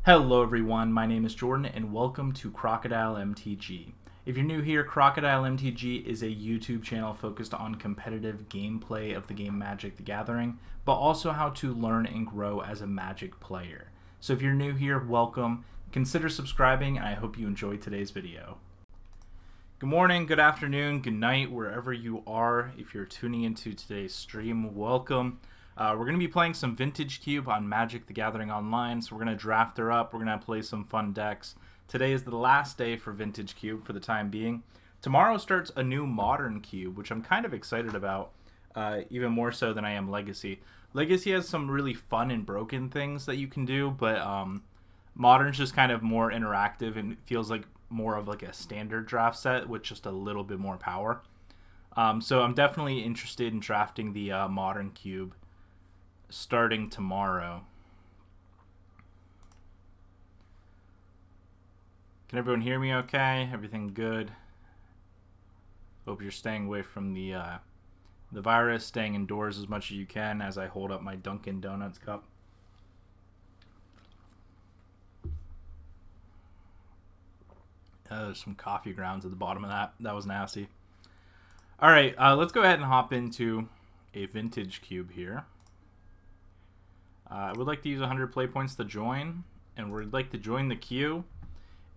Hello everyone, my name is Jordan and welcome to Crocodile MTG. If you're new here, Crocodile MTG is a YouTube channel focused on competitive gameplay of the game Magic the Gathering, but also how to learn and grow as a Magic player. So if you're new here, welcome, consider subscribing, and I hope you enjoyed today's video. Good morning, good afternoon, good night, wherever you are. If you're tuning into today's stream, welcome. We're going to be playing some Vintage Cube on Magic the Gathering Online, so we're going to draft her up, we're going to play some fun decks. Today is the last day for Vintage Cube for the time being. Tomorrow starts a new Modern Cube, which I'm kind of excited about, even more so than I am Legacy. Legacy has some really fun and broken things that you can do, but Modern's just kind of more interactive and feels like more of like a standard draft set with just a little bit more power. So I'm definitely interested in drafting the Modern Cube starting tomorrow. Can everyone hear me okay? Everything good? Hope you're staying away from the virus, staying indoors as much as you can as I hold up my Dunkin' Donuts cup. There's some coffee grounds at the bottom of that. That was nasty. Alright, let's go ahead and hop into a Vintage Cube here. I would like to use 100 play points to join, and we'd like to join the queue.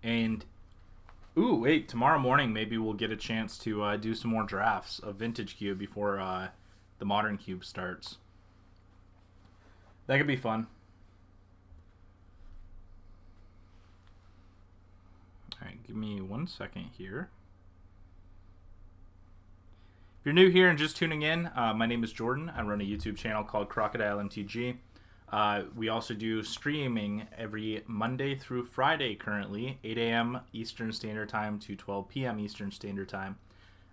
And, ooh, wait, tomorrow morning maybe we'll get a chance to do some more drafts of Vintage Cube before the Modern Cube starts. That could be fun. Alright, give me 1 second here. If you're new here and just tuning in, my name is Jordan. I run a YouTube channel called Crocodile MTG. We also do streaming every Monday through Friday currently, 8 a.m. Eastern Standard Time to 12 p.m. Eastern Standard Time.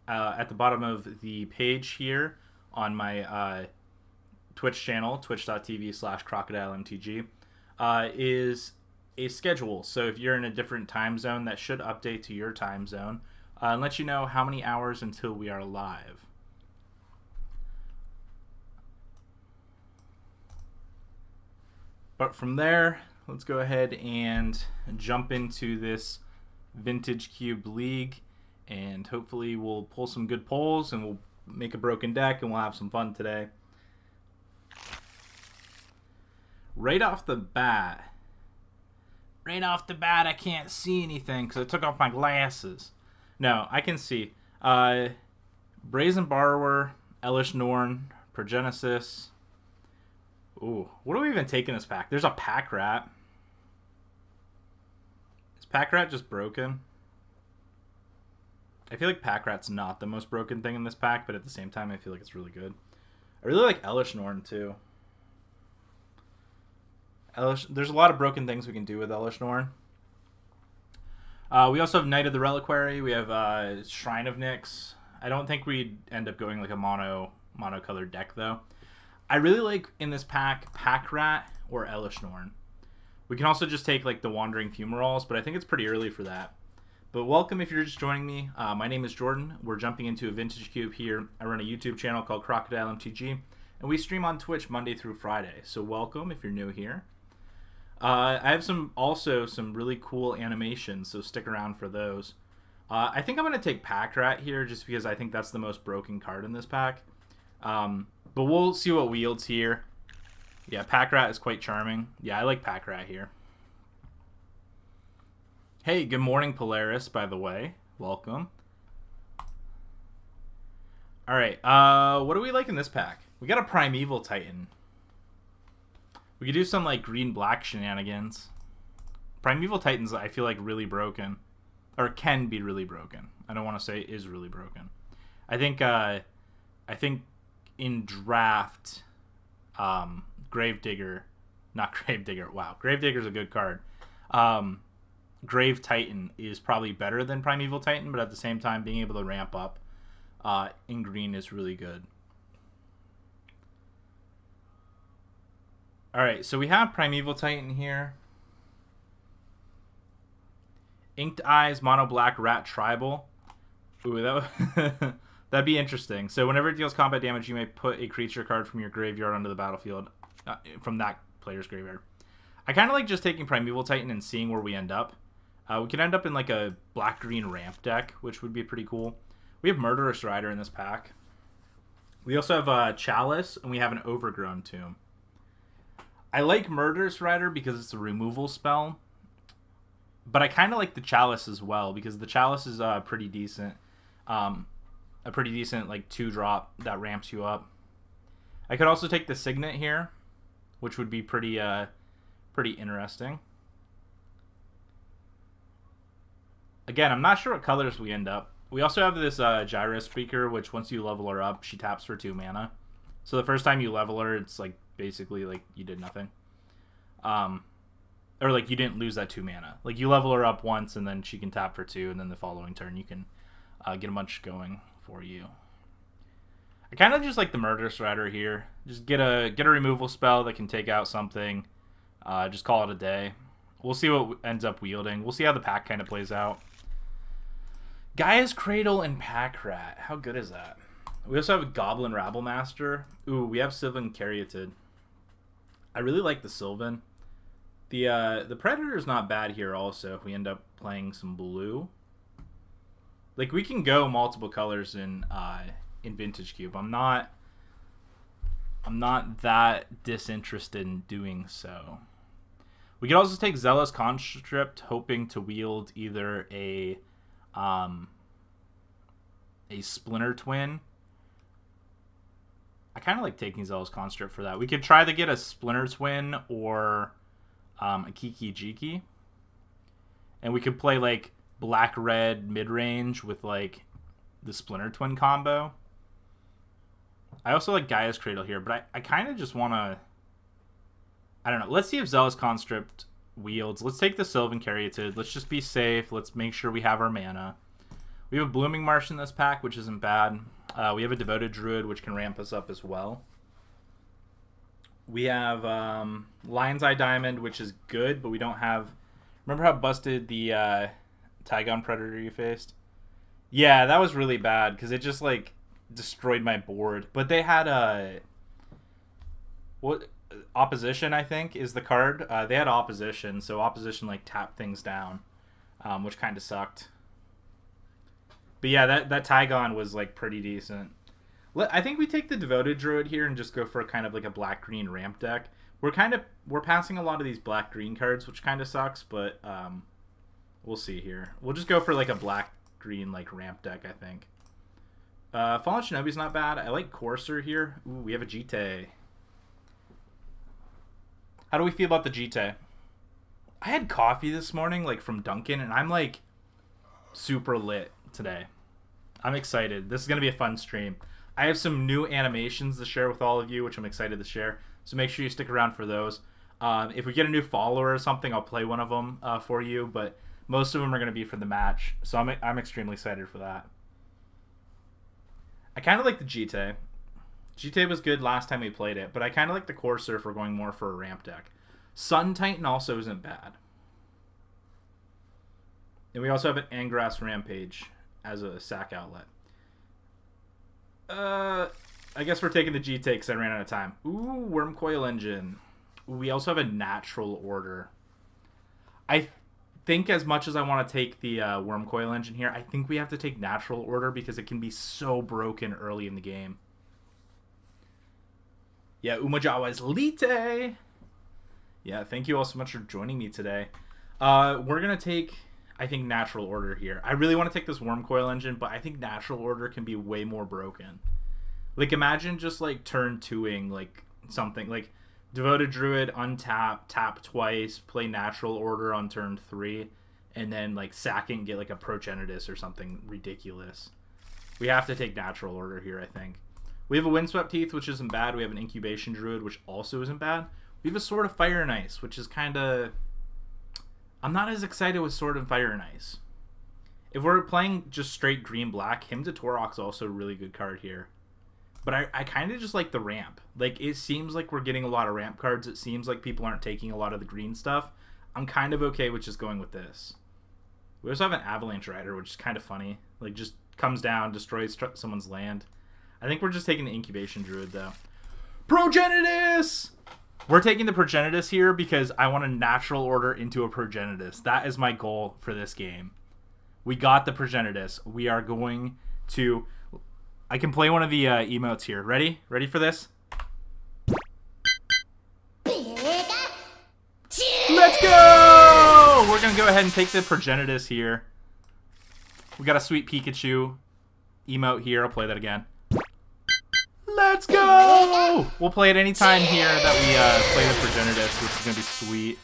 At the bottom of the page here on my Twitch channel, twitch.tv/crocodilemtg, is a schedule. So if you're in a different time zone, that should update to your time zone and let you know how many hours until we are live. But from there, let's go ahead and jump into this Vintage Cube League, and hopefully we'll pull some good pulls and we'll make a broken deck and we'll have some fun today. Right off the bat, I can't see anything because I took off my glasses. No, I can see. Brazen Borrower, Elish Norn, Progenesis. Ooh, what do we even take in this pack? There's a Pack Rat. Is Pack Rat just broken? I feel like Pack Rat's not the most broken thing in this pack, but at the same time, I feel like it's really good. I really like Elish Norn, too. There's a lot of broken things we can do with Elish Norn. We also have Knight of the Reliquary. We have Shrine of Nyx. I don't think we'd end up going like a mono-colored deck, though. I really like in this pack Pack Rat or Elish Norn. We can also just take like the Wandering Fumaroles, but I think it's pretty early for that. But welcome if you're just joining me. My name is Jordan. We're jumping into a Vintage Cube here. I run a YouTube channel called Crocodile MTG, and we stream on Twitch Monday through Friday. So welcome if you're new here. I have some really cool animations, so stick around for those. I think I'm going to take Pack Rat here just because I think that's the most broken card in this pack. But we'll see what wields here. Yeah, Pack Rat is quite charming. Yeah, I like Pack Rat here. Hey, good morning, Polaris, by the way. Welcome. Alright, what do we like in this pack? We got a Primeval Titan. We could do some, like, green-black shenanigans. Primeval Titan's, I feel like, really broken. Or can be really broken. I don't want to say is really broken. I think in draft, Gravedigger, wow, Gravedigger's a good card. Grave Titan is probably better than Primeval Titan, but at the same time, being able to ramp up in green is really good. Alright, so we have Primeval Titan here. Inked Eyes, Mono Black Rat Tribal. Ooh, that'd be interesting. So whenever it deals combat damage, you may put a creature card from your graveyard onto the battlefield, from that player's graveyard. I kind of like just taking Primeval Titan and seeing where we end up. We could end up in like a black-green ramp deck, which would be pretty cool. We have Murderous Rider in this pack. We also have Chalice, and we have an Overgrown Tomb. I like Murderous Rider because it's a removal spell, but I kind of like the Chalice as well because the Chalice is pretty decent. A pretty decent like 2-drop that ramps you up. I could also take the Signet here, which would be pretty interesting. Again, I'm not sure what colors we end up. We also have this Gyro Speaker, which once you level her up, she taps for 2 mana. So the first time you level her, it's like basically like you did nothing. Or like you didn't lose that 2 mana. Like you level her up once and then she can tap for 2, and then the following turn you can get a bunch going for you. I kind of just like the Murderous Rider here. Just get a removal spell that can take out something. Just call it a day. We'll see what ends up wielding. We'll see how the pack kind of plays out. Gaia's Cradle and Pack Rat. How good is that? We also have a Goblin Rabblemaster. Ooh, we have Sylvan Caryatid. I really like the Sylvan. The Predator is not bad here also if we end up playing some blue. Like, we can go multiple colors in Vintage Cube. I'm not that disinterested in doing so. We could also take Zealous Conscript, hoping to wield either a Splinter Twin. I kind of like taking Zealous Conscript for that. We could try to get a Splinter Twin or a Kiki Jiki. And we could play like black-red mid-range with like the Splinter Twin combo. I also like Gaia's Cradle here, but I kind of just want to... I don't know. Let's see if Zealous Conscript wields. Let's take the Sylvan Caryatid. Let's just be safe. Let's make sure we have our mana. We have a Blooming Marsh in this pack, which isn't bad. We have a Devoted Druid, which can ramp us up as well. We have Lion's Eye Diamond, which is good, but we don't have... Remember how busted the Tygon Predator you faced? Yeah, that was really bad, because it just, like, destroyed my board. But they had a... What... Opposition, I think, is the card. They had Opposition, so Opposition, like, tapped things down, which kind of sucked. But yeah, that Tygon was, like, pretty decent. I think we take the Devoted Druid here and just go for kind of like a black-green ramp deck. We're passing a lot of these black-green cards, which kind of sucks, but we'll see here. We'll just go for like a black-green like ramp deck, I think. Fallen Shinobi's not bad. I like Courser here. Ooh, we have a Jite. How do we feel about the Jite? I had coffee this morning, like from Dunkin', and I'm like super lit today. I'm excited. This is going to be a fun stream. I have some new animations to share with all of you, which I'm excited to share. So make sure you stick around for those. If we get a new follower or something, I'll play one of them for you. But most of them are going to be for the match. So I'm extremely excited for that. I kind of like the Jite. Jite was good last time we played it. But I kind of like the Courser if we're going more for a ramp deck. Sun Titan also isn't bad. And we also have an Angrass Rampage as a sack outlet. I guess we're taking the Jite because I ran out of time. Ooh, Wormcoil Engine. Ooh, we also have a Natural Order. I think as much as I want to take the Wormcoil Engine here, I think we have to take Natural Order because it can be so broken early in the game. Yeah, Umajawa's Lite. Yeah, thank you all so much for joining me today. We're going to take, I think, Natural Order here. I really want to take this Wormcoil Engine, but I think Natural Order can be way more broken. Like, imagine just, like, turn 2ing, like, something. Like, Devoted Druid, untap, tap twice, play Natural Order on turn 3, and then, like, sacking, get, like, a Progenitus or something ridiculous. We have to take Natural Order here, I think. We have a Windswept Teeth, which isn't bad. We have an Incubation Druid, which also isn't bad. We have a Sword of Fire and Ice, which is kind of... I'm not as excited with Sword of Fire and Ice. If we're playing just straight green-black, Hymn to Torok's also a really good card here. But I kind of just like the ramp. Like, it seems like we're getting a lot of ramp cards. It seems like people aren't taking a lot of the green stuff. I'm kind of okay with just going with this. We also have an Avalanche Rider, which is kind of funny. Like, just comes down, destroys someone's land. I think we're just taking the Incubation Druid, though. Progenitus! We're taking the Progenitus here because I want a natural order into a Progenitus. That is my goal for this game. We got the Progenitus. We are going to... I can play one of the emotes here. Ready? Ready for this? Let's go! We're going to go ahead and take the Progenitus here. We got a sweet Pikachu emote here. I'll play that again. Let's go! We'll play it anytime here that we play the Progenitus, which is going to be sweet.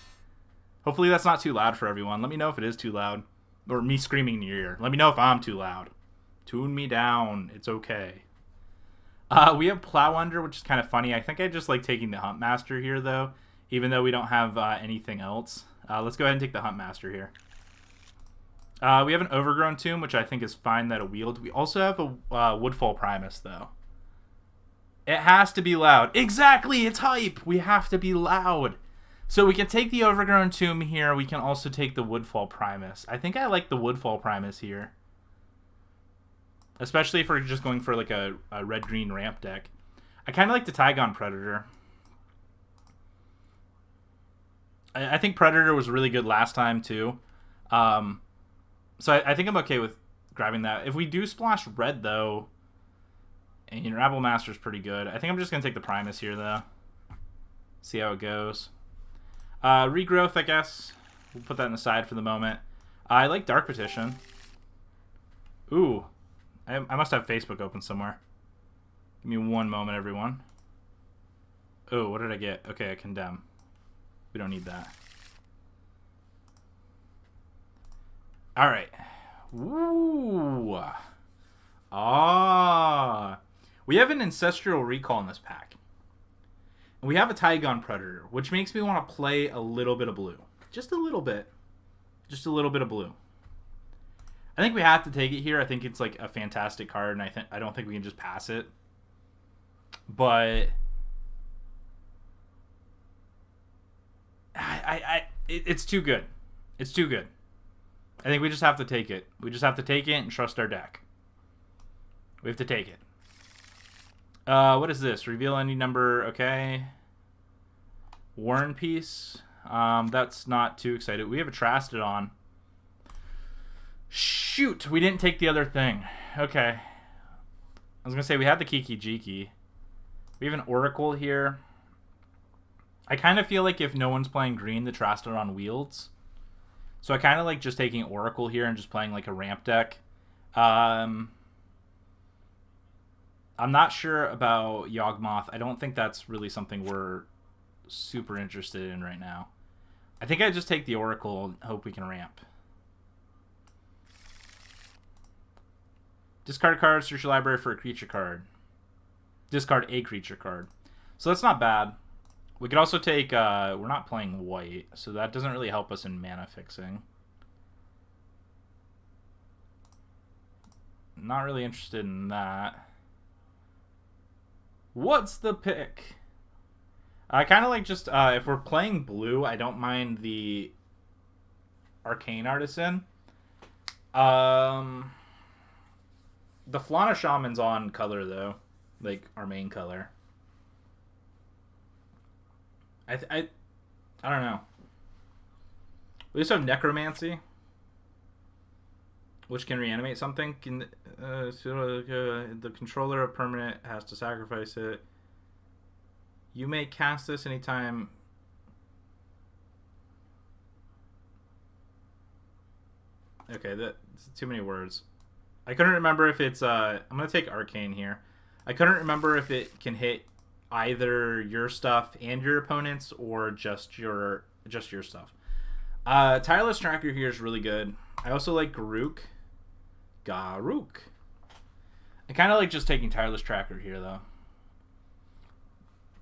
Hopefully that's not too loud for everyone. Let me know if it is too loud. Or me screaming in your ear. Let me know if I'm too loud. Tune me down. It's okay. We have Plowunder, which is kind of funny. I think I just like taking the Huntmaster here, though, even though we don't have anything else. Let's go ahead and take the Huntmaster here. We have an Overgrown Tomb, which I think is fine that it wield. We also have a Woodfall Primus, though. It has to be loud. Exactly! It's hype! We have to be loud. So we can take the Overgrown Tomb here. We can also take the Woodfall Primus. I think I like the Woodfall Primus here. Especially if we're just going for like a red-green ramp deck. I kind of like the Tygon Predator. I think Predator was really good last time, too. So I think I'm okay with grabbing that. If we do splash red, though, and you know, Rabble Master's pretty good. I think I'm just going to take the Primus here, though. See how it goes. Regrowth, I guess. We'll put that on the side for the moment. I like Dark Petition. Ooh. I must have Facebook open somewhere. Give me one moment, everyone. Oh, what did I get? Okay, a Condemn. We don't need that. Alright. Ooh. Ah. We have an Ancestral Recall in this pack. And we have a Tygon Predator, which makes me want to play a little bit of blue. Just a little bit. Just a little bit of blue. I think we have to take it here. I think it's like a fantastic card, and I don't think we can just pass it. But it's too good. It's too good. I think we just have to take it. We just have to take it and trust our deck. We have to take it. What is this? Reveal any number. Okay. Warren Piece. That's not too excited. We have a Trastodon. Shoot, we didn't take the other thing. Okay. I was going to say, we had the Kiki Jiki. We have an Oracle here. I kind of feel like if no one's playing green, the Trastodon wields. So I kind of like just taking Oracle here and just playing like a ramp deck. I'm not sure about Yawgmoth. I don't think that's really something we're super interested in right now. I think I just take the Oracle and hope we can ramp. Discard a card, search your library for a creature card. Discard a creature card. So that's not bad. We could also take, we're not playing white, so that doesn't really help us in mana fixing. Not really interested in that. What's the pick? I kind of like just, if we're playing blue, I don't mind the Arcane Artisan. The Flana Shaman's on color, though. Like, our main color. I don't know. We also have Necromancy, which can reanimate something. The controller of permanent has to sacrifice it. You may cast this anytime. Okay, that's too many words. I couldn't remember if it's... I'm going to take Arcane here. I couldn't remember if it can hit either your stuff and your opponent's or just your stuff. Tireless Tracker here is really good. I also like Garruk. I kind of like just taking Tireless Tracker here, though.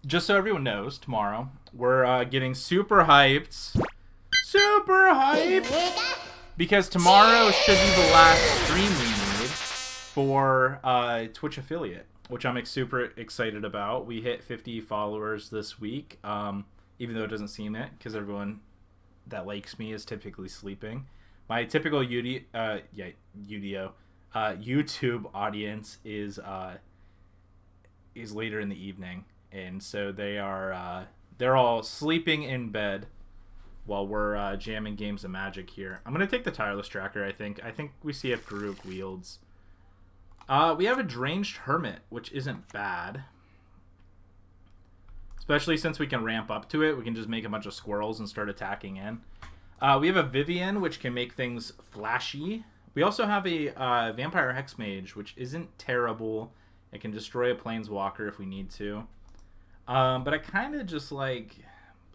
Just so everyone knows, tomorrow we're getting super hyped. Super hyped! Because tomorrow should be the last stream we need for Twitch affiliate, which I'm super excited about. We hit 50 followers this week, even though it doesn't seem it, because everyone that likes me is typically sleeping. My typical YouTube audience is later in the evening, and so they are They're all sleeping in bed while we're jamming games of Magic here. I'm going to take the Tireless Tracker, I think. I think we see if Garuk wields. We have a Deranged Hermit, which isn't bad. Especially since we can ramp up to it. We can just make a bunch of squirrels and start attacking in. We have a Vivian, which can make things flashy. We also have a Vampire Hexmage, which isn't terrible. It can destroy a Planeswalker if we need to. But I kind of just like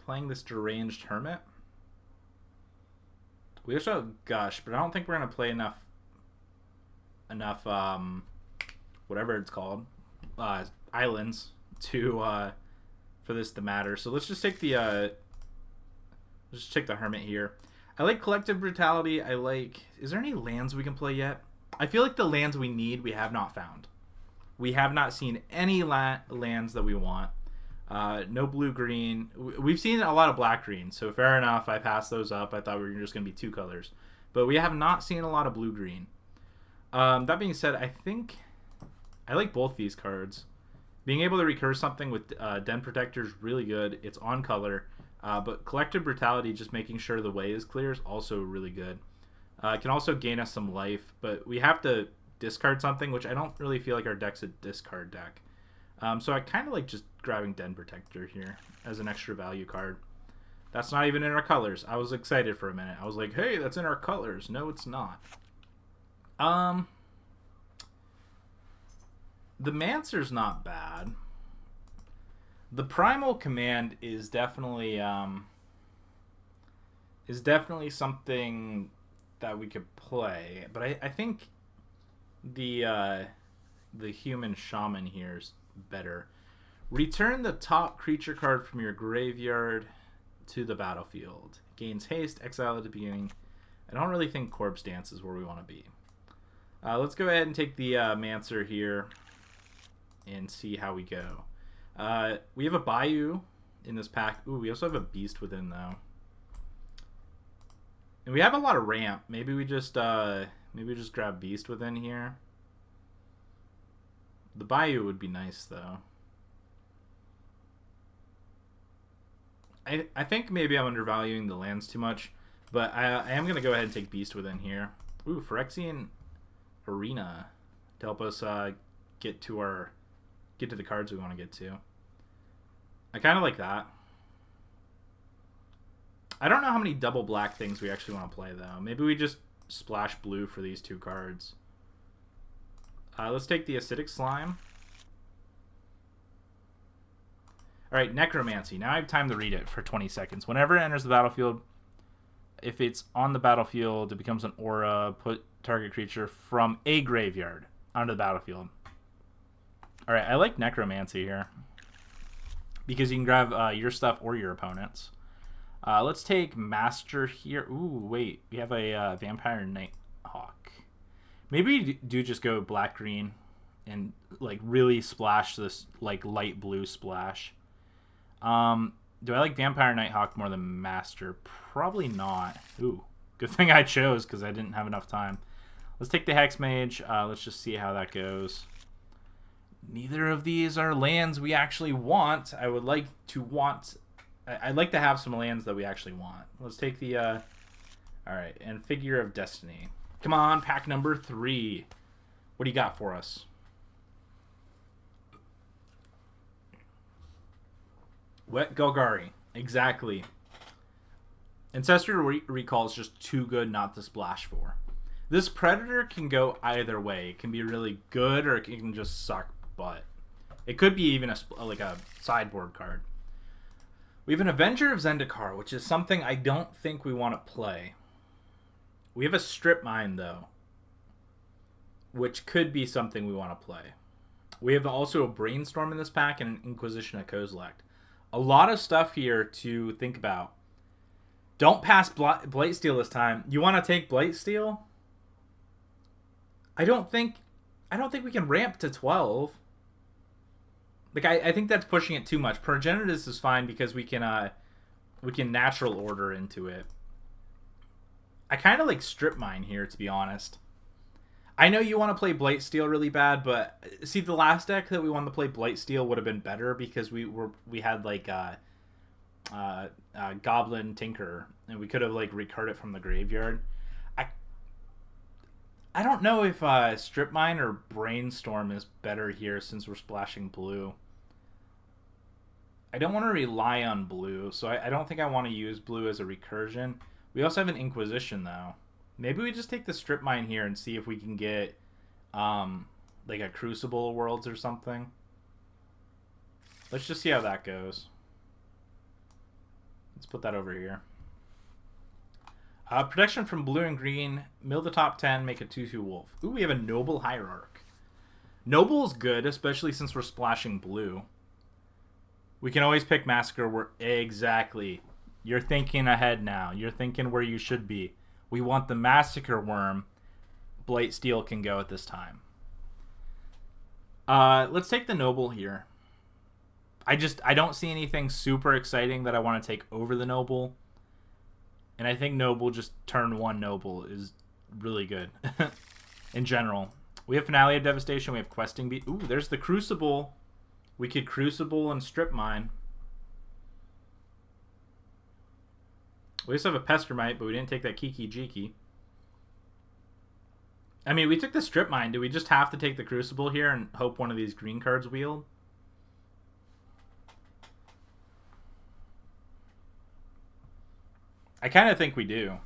playing this Deranged Hermit. We also have Gush, but I don't think we're going to play enough whatever it's called, islands to for this to matter. So let's just take the Hermit here. I like Collective Brutality. I like... Is there any lands we can play yet? I feel like the lands we need, we have not found. We have not seen any lands that we want. No blue-green. We've seen a lot of black-green, so fair enough. I passed those up. I thought we were just going to be 2 colors. But we have not seen a lot of blue-green. That being said, I think I like both these cards. Being able to recurse something with Den Protector is really good. It's on color. But Collective Brutality, just making sure the way is clear, is also really good. It can also gain us some life, but we have to discard something, which I don't really feel like our deck's a discard deck. So I kind of like just grabbing Den Protector here as an extra value card. That's not even in our colors. I was excited for a minute. I was like, hey, that's in our colors. No, it's not. The Mancer's not bad. The Primal Command is definitely something that we could play, but I think the Human Shaman here is better. Return the top creature card from your graveyard to the battlefield. Gains haste, exile at the beginning. I don't really think Corpse Dance is where we want to be. Let's go ahead and take the Mancer here and see how we go. We have a Bayou in this pack. Ooh, we also have a Beast Within, though. And we have a lot of ramp. Maybe we just grab Beast Within here. The Bayou would be nice, though. I think maybe I'm undervaluing the lands too much, but I am going to go ahead and take Beast Within here. Ooh, Phyrexian Arena to help us get to the cards we want to get to. I kind of like that. I don't know how many double black things we actually want to play, though. Maybe we just splash blue for these 2 cards. Let's take the Acidic Slime. Alright, Necromancy. Now I have time to read it for 20 seconds. Whenever it enters the battlefield, if it's on the battlefield, it becomes an aura. Put target creature from a graveyard onto the battlefield. Alright, I like Necromancy here, because you can grab your stuff or your opponent's. Let's take Master here. Ooh, wait. We have a Vampire Nighthawk. Maybe we do just go black-green and like really splash this like light blue splash. Do I like Vampire Nighthawk more than Master? Probably not. Ooh, good thing I chose because I didn't have enough time. Let's take the Hexmage. Let's just see how that goes. Neither of these are lands we actually want. I'd like to have some lands that we actually want. Let's take the alright, and Figure of Destiny. Come on, pack number 3. What do you got for us? Wet Golgari. Exactly. Ancestral Recall is just too good not to splash for. This Predator can go either way. It can be really good or it can just suck butt. It could be even a sideboard card. We have an Avenger of Zendikar, which is something I don't think we want to play. We have a Strip Mine, though, which could be something we want to play. We have also a Brainstorm in this pack and an Inquisition of Kozilek. A lot of stuff here to think about. Don't pass Blightsteel this time. You want to take Blightsteel? I don't think we can ramp to 12. Like I think that's pushing it too much. Progenitus is fine because we can natural order into it. I kind of like Strip Mine here, to be honest. I know you want to play Blightsteel really bad, but see, the last deck that we wanted to play Blightsteel would have been better because we had like Goblin Tinker, and we could have like recurred it from the graveyard. I I don't know if Strip Mine or Brainstorm is better here since we're splashing blue. I don't want to rely on blue, so I don't think I want to use blue as a recursion. We also have an Inquisition, though. Maybe we just take the Strip Mine here and see if we can get like a Crucible Worlds or something. Let's just see how that goes. Let's put that over here. Protection from blue and green. Mill the top 10, make a 2/2 wolf. Ooh, we have a Noble Hierarch. Noble's good, especially since we're splashing blue. We can always pick Massacre Worm. Exactly. You're thinking ahead now. You're thinking where you should be. We want the Massacre Worm. Blightsteel can go at this time. Let's take the Noble here. I don't see anything super exciting that I want to take over the Noble. And I think Noble, just turn 1 Noble is really good in general. We have Finale of Devastation. We have Questing Beast. Ooh, there's the Crucible. We could Crucible and Strip Mine. We also have a Pestermite, but we didn't take that Kiki Jiki. I mean, we took the Strip Mine. Do we just have to take the Crucible here and hope one of these green cards wield? I kind of think we do.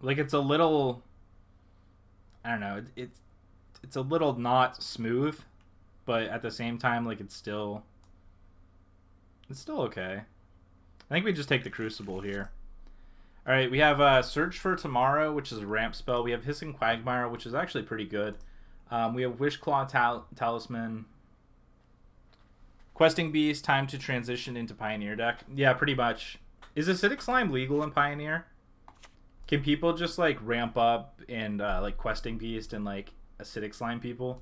Like, it's a little, I don't know, it's a little not smooth, but at the same time, like, it's still okay. I think we just take the Crucible here. All right, we have Search for Tomorrow, which is a ramp spell. We have Hissing Quagmire, which is actually pretty good. We have Wishclaw Talisman. Questing Beast, time to transition into Pioneer deck. Yeah, pretty much. Is Acidic Slime legal in Pioneer? Can people just, like, ramp up and, like, Questing Beast and, like, Acidic Slime people?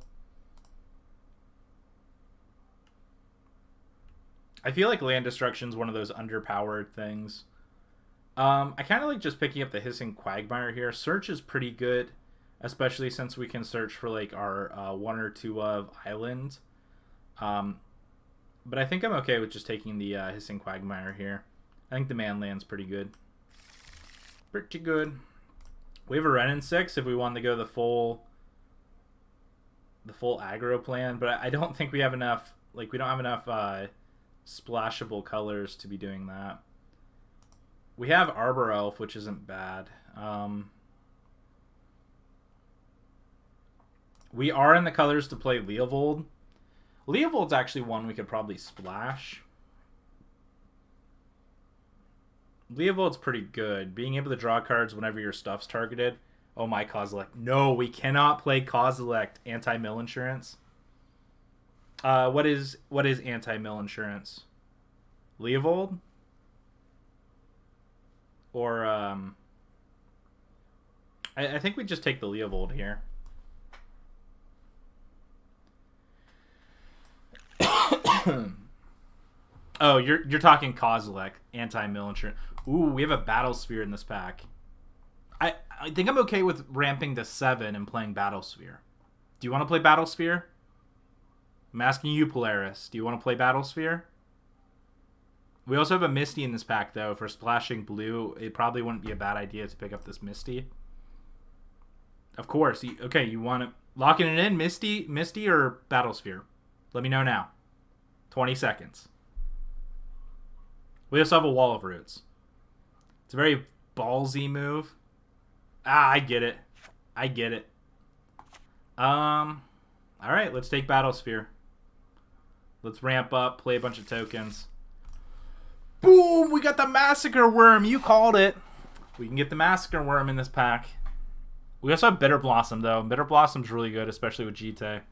I feel like Land Destruction is one of those underpowered things. I kind of like just picking up the Hissing Quagmire here. Search is pretty good, especially since we can search for, like, our 1 or 2 of Island. But I think I'm okay with just taking the Hissing Quagmire here. I think the Manland's pretty good. Pretty good. We have a Renin 6 if we want to go the full aggro plan, but I don't think we have enough, like, we don't have enough splashable colors to be doing that. We have Arbor Elf, which isn't bad. We are in the colors to play Leovold. Leovold's actually one we could probably splash. Leovold's pretty good. Being able to draw cards whenever your stuff's targeted. Oh my, Kozilek. No, we cannot play Kozilek. Anti-mill insurance. What is anti-mill insurance? Leovold? Or, I think we just take the Leovold here. Oh, you're talking Kozilek, anti-mill insurance. Ooh, we have a Battle Sphere in this pack. I think I'm okay with ramping to 7 and playing Battle Sphere. Do you want to play Battle Sphere? I'm asking you, Polaris. Do you want to play Battle Sphere? We also have a Misty in this pack, though. For splashing blue, it probably wouldn't be a bad idea to pick up this Misty. Of course. Okay, you want to... Locking it in, Misty or Battle Sphere? Let me know now. 20 seconds. We also have a Wall of Roots. It's a very ballsy move. I get it. Alright, let's take Battle Sphere. Let's ramp up, play a bunch of tokens. Boom! We got the Massacre Worm! You called it! We can get the Massacre Worm in this pack. We also have Bitter Blossom, though. Bitter Blossom's really good, especially with Jite.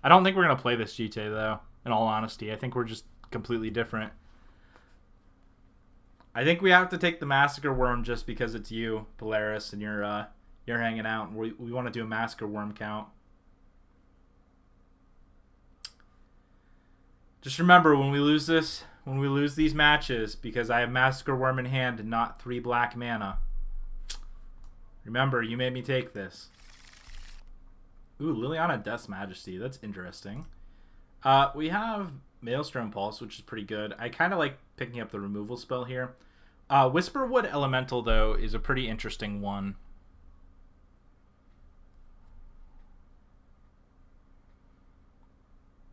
I don't think we're going to play this Jite, though, in all honesty. I think we're just completely different. I think we have to take the Massacre Worm just because it's you, Polaris, and you're hanging out. We want to do a Massacre Worm count. Just remember, when we lose these matches, because I have Massacre Worm in hand and not 3 black mana, Remember, you made me take this. Ooh, Liliana Death's Majesty. That's interesting. We have Maelstrom Pulse, which is pretty good. I kind of like picking up the removal spell here. Whisperwood Elemental, though, is a pretty interesting one.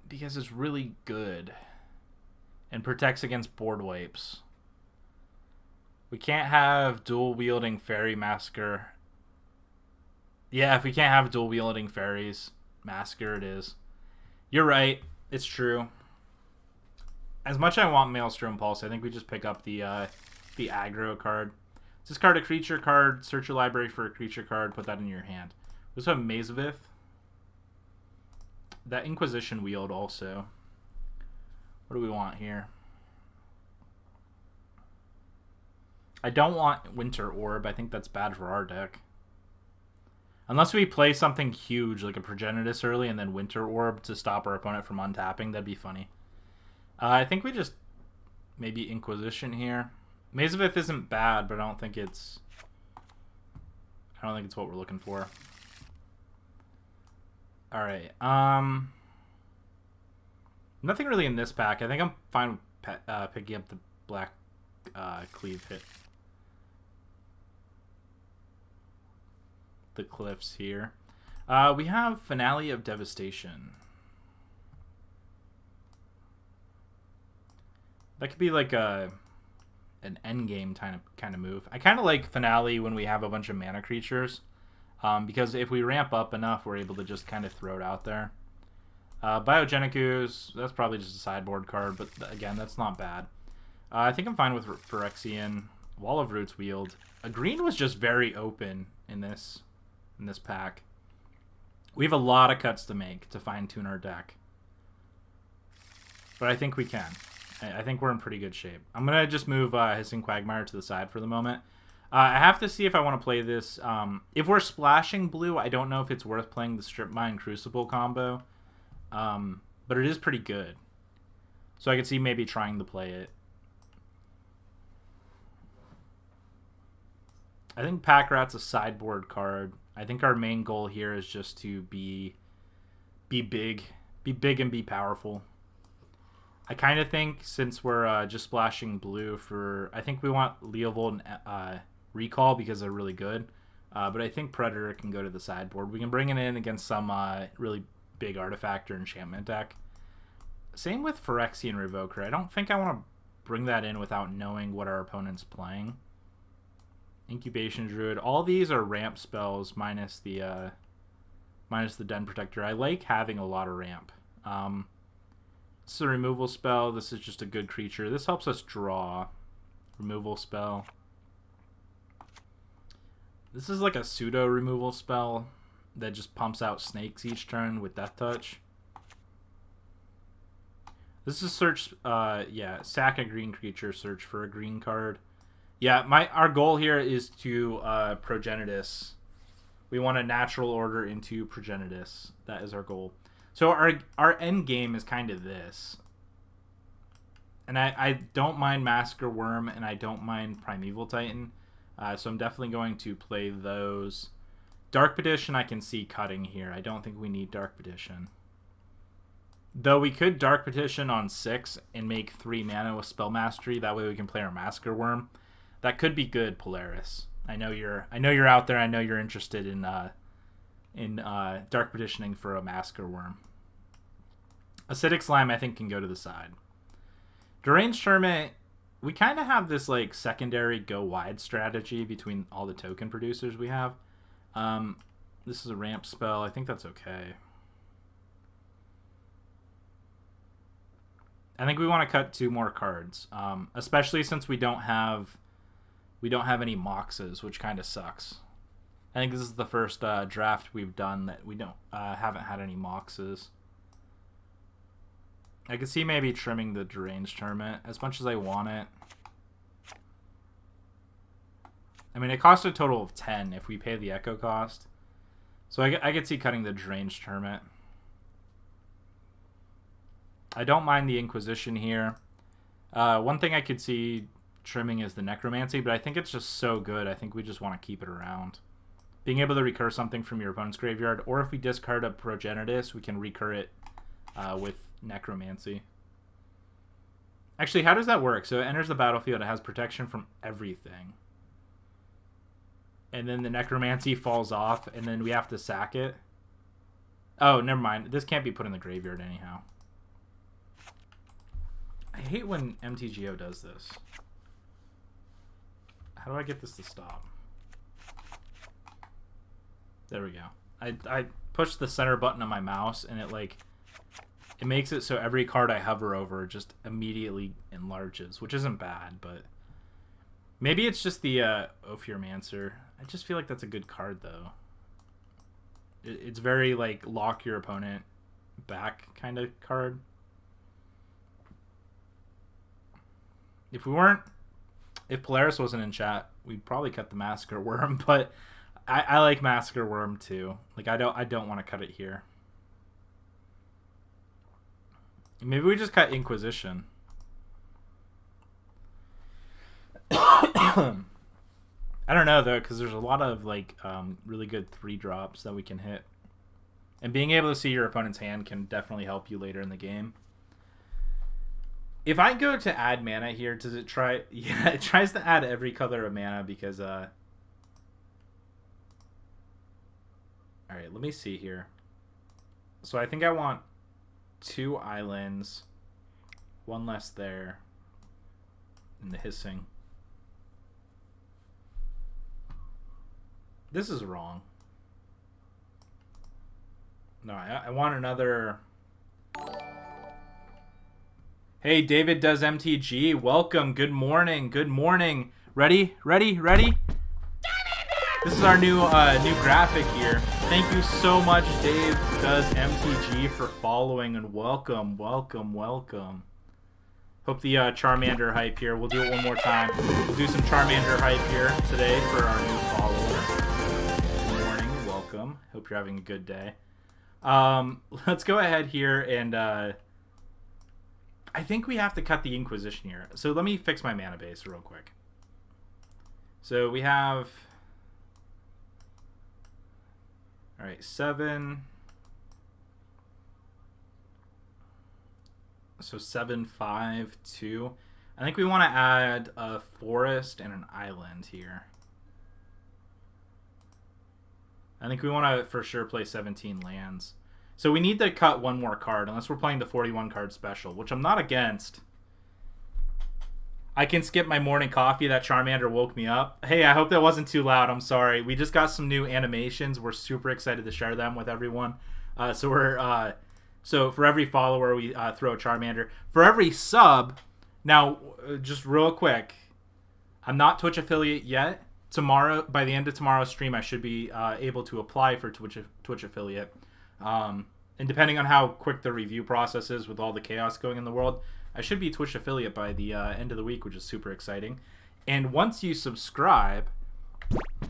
Because it's really good. And protects against board wipes. We can't have dual-wielding Fairy Massacre. Yeah, if we can't have dual-wielding fairies, Massacre it is. You're right. It's true. As much as I want Maelstrom Pulse, I think we just pick up the aggro card. Discard a creature card, search your library for a creature card, put that in your hand. We also have Mazavith. That Inquisition Wield also. What do we want here? I don't want Winter Orb. I think that's bad for our deck. Unless we play something huge like a Progenitus early and then Winter Orb to stop our opponent from untapping, that'd be funny. I think we just maybe Inquisition here. Mazavith isn't bad, but I don't think it's what we're looking for. All right. Nothing really in this pack. I think I'm fine with picking up the black cleave hit. The Cliffs here. We have Finale of Devastation. That could be like an endgame kind of move. I kind of like Finale when we have a bunch of mana creatures, because if we ramp up enough, we're able to just kind of throw it out there. Biogenic Ooze, that's probably just a sideboard card, but again, that's not bad. I think I'm fine with Phyrexian. Wall of Roots Wield. A green was just very open in this pack. We have a lot of cuts to make to fine-tune our deck. But I think we can. I think we're in pretty good shape. I'm going to just move Hissing Quagmire to the side for the moment. I have to see if I want to play this. If we're splashing blue, I don't know if it's worth playing the Strip Mine Crucible combo. But it is pretty good. So I could see maybe trying to play it. I think Pack Rat's a sideboard card. I think our main goal here is just to be big. Be big and be powerful. I kind of think since we're just splashing blue for... I think we want Leovold and Recall because they're really good. But I think Predator can go to the sideboard. We can bring it in against some really big artifact or enchantment deck. Same with Phyrexian Revoker. I don't think I want to bring that in without knowing what our opponent's playing. Incubation Druid. All these are ramp spells minus the Den Protector. I like having a lot of ramp. This is a removal spell. This is just a good creature. This helps us draw. Removal spell. This is like a pseudo removal spell that just pumps out snakes each turn with Death Touch. This is search, sack a green creature, search for a green card. Yeah, our goal here is to Progenitus. We want a natural order into Progenitus. That is our goal. So our end game is kind of this. And I don't mind Massacre Worm, and I don't mind Primeval Titan. So I'm definitely going to play those. Dark Petition I can see cutting here. I don't think we need Dark Petition. Though we could Dark Petition on 6 and make 3 mana with Spell Mastery. That way we can play our Massacre Worm. That could be good, Polaris. I know you're out there. I know you're interested in Dark Petitioning for a Massacre Worm. Acidic Slime I think can go to the side. Deranged Hermit, we kind of have this like secondary go wide strategy between all the token producers we have. This is a ramp spell. I think that's okay. I think we want to cut 2 more cards, especially since we don't have any Moxes, which kind of sucks. I think this is the first draft we've done that we haven't had any Moxes. I could see maybe trimming the Deranged Hermit as much as I want it. I mean, it costs a total of 10 if we pay the Echo cost. So I could see cutting the Deranged Hermit. I don't mind the Inquisition here. One thing I could see trimming is the Necromancy, but I think it's just so good. I think we just want to keep it around. Being able to recur something from your opponent's graveyard, or if we discard a Progenitus, we can recur it with Necromancy. Actually, how does that work? So it enters the battlefield, it has protection from everything. And then the Necromancy falls off, and then we have to sack it. Oh, never mind. This can't be put in the graveyard anyhow. I hate when MTGO does this. How do I get this to stop? There we go. I pushed the center button on my mouse, and it makes it so every card I hover over just immediately enlarges, which isn't bad, but maybe it's just the Ophiomancer. I just feel like that's a good card, though. It's very, like, lock your opponent back kind of card. If Polaris wasn't in chat, we'd probably cut the Massacre Worm, but I like Massacre Worm too. Like, I don't want to cut it here. Maybe we just cut Inquisition. I don't know though, because there's a lot of really good 3-drops that we can hit, and being able to see your opponent's hand can definitely help you later in the game. If I go to add mana here, does it try? Yeah, it tries to add every color of mana because all right, let me see here. So I think I want 2 islands, 1 less there, and the hissing. This is wrong. No, I want another. Hey, David does MTG. Welcome. Good morning. Good morning. Ready? Ready? Ready? This is our new graphic here. Thank you so much, Dave does MTG, for following, and welcome, welcome, welcome. Hope the Charmander hype here. We'll do it one more time. We'll do some Charmander hype here today for our new follower. Good morning. Welcome. Hope you're having a good day. Let's go ahead here and I think we have to cut the Inquisition here. So let me fix my mana base real quick. So we have, all right, 7. So 7, 5, 2. I think we want to add a forest and an island here. I think we want to for sure play 17 lands. So we need to cut 1 more card, unless we're playing the 41 card special, which I'm not against. I can skip my morning coffee. That Charmander woke me up. Hey, I hope that wasn't too loud. I'm sorry. We just got some new animations. We're super excited to share them with everyone. So for every follower, we throw a Charmander. For every sub, now, just real quick, I'm not Twitch affiliate yet. Tomorrow, by the end of tomorrow's stream, I should be able to apply for Twitch affiliate. And depending on how quick the review process is with all the chaos going in the world, I should be Twitch affiliate by the end of the week, which is super exciting. And once you subscribe,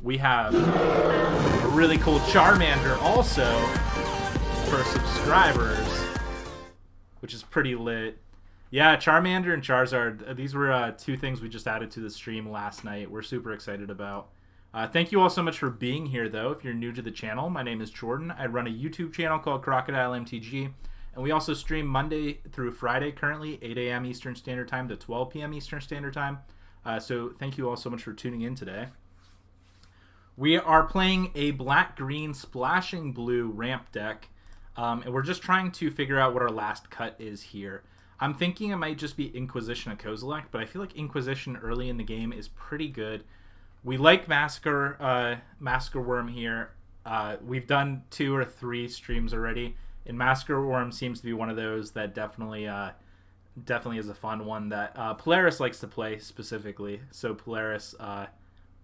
we have a really cool Charmander also for subscribers, which is pretty lit. Yeah, Charmander and Charizard, these were 2 things we just added to the stream last night. We're super excited about. Thank you all so much for being here, though. If you're new to the channel, my name is Jordan. I run a YouTube channel called Crocodile MTG, and we also stream Monday through Friday currently, 8 a.m. Eastern Standard Time to 12 p.m. Eastern Standard Time. So thank you all so much for tuning in today. We are playing a black-green splashing blue ramp deck, and we're just trying to figure out what our last cut is here. I'm thinking it might just be Inquisition of Kozilek, but I feel like Inquisition early in the game is pretty good. We like Massacre Worm here. We've done 2 or 3 streams already, and Massacre Worm seems to be one of those that definitely is a fun one that Polaris likes to play specifically. So Polaris,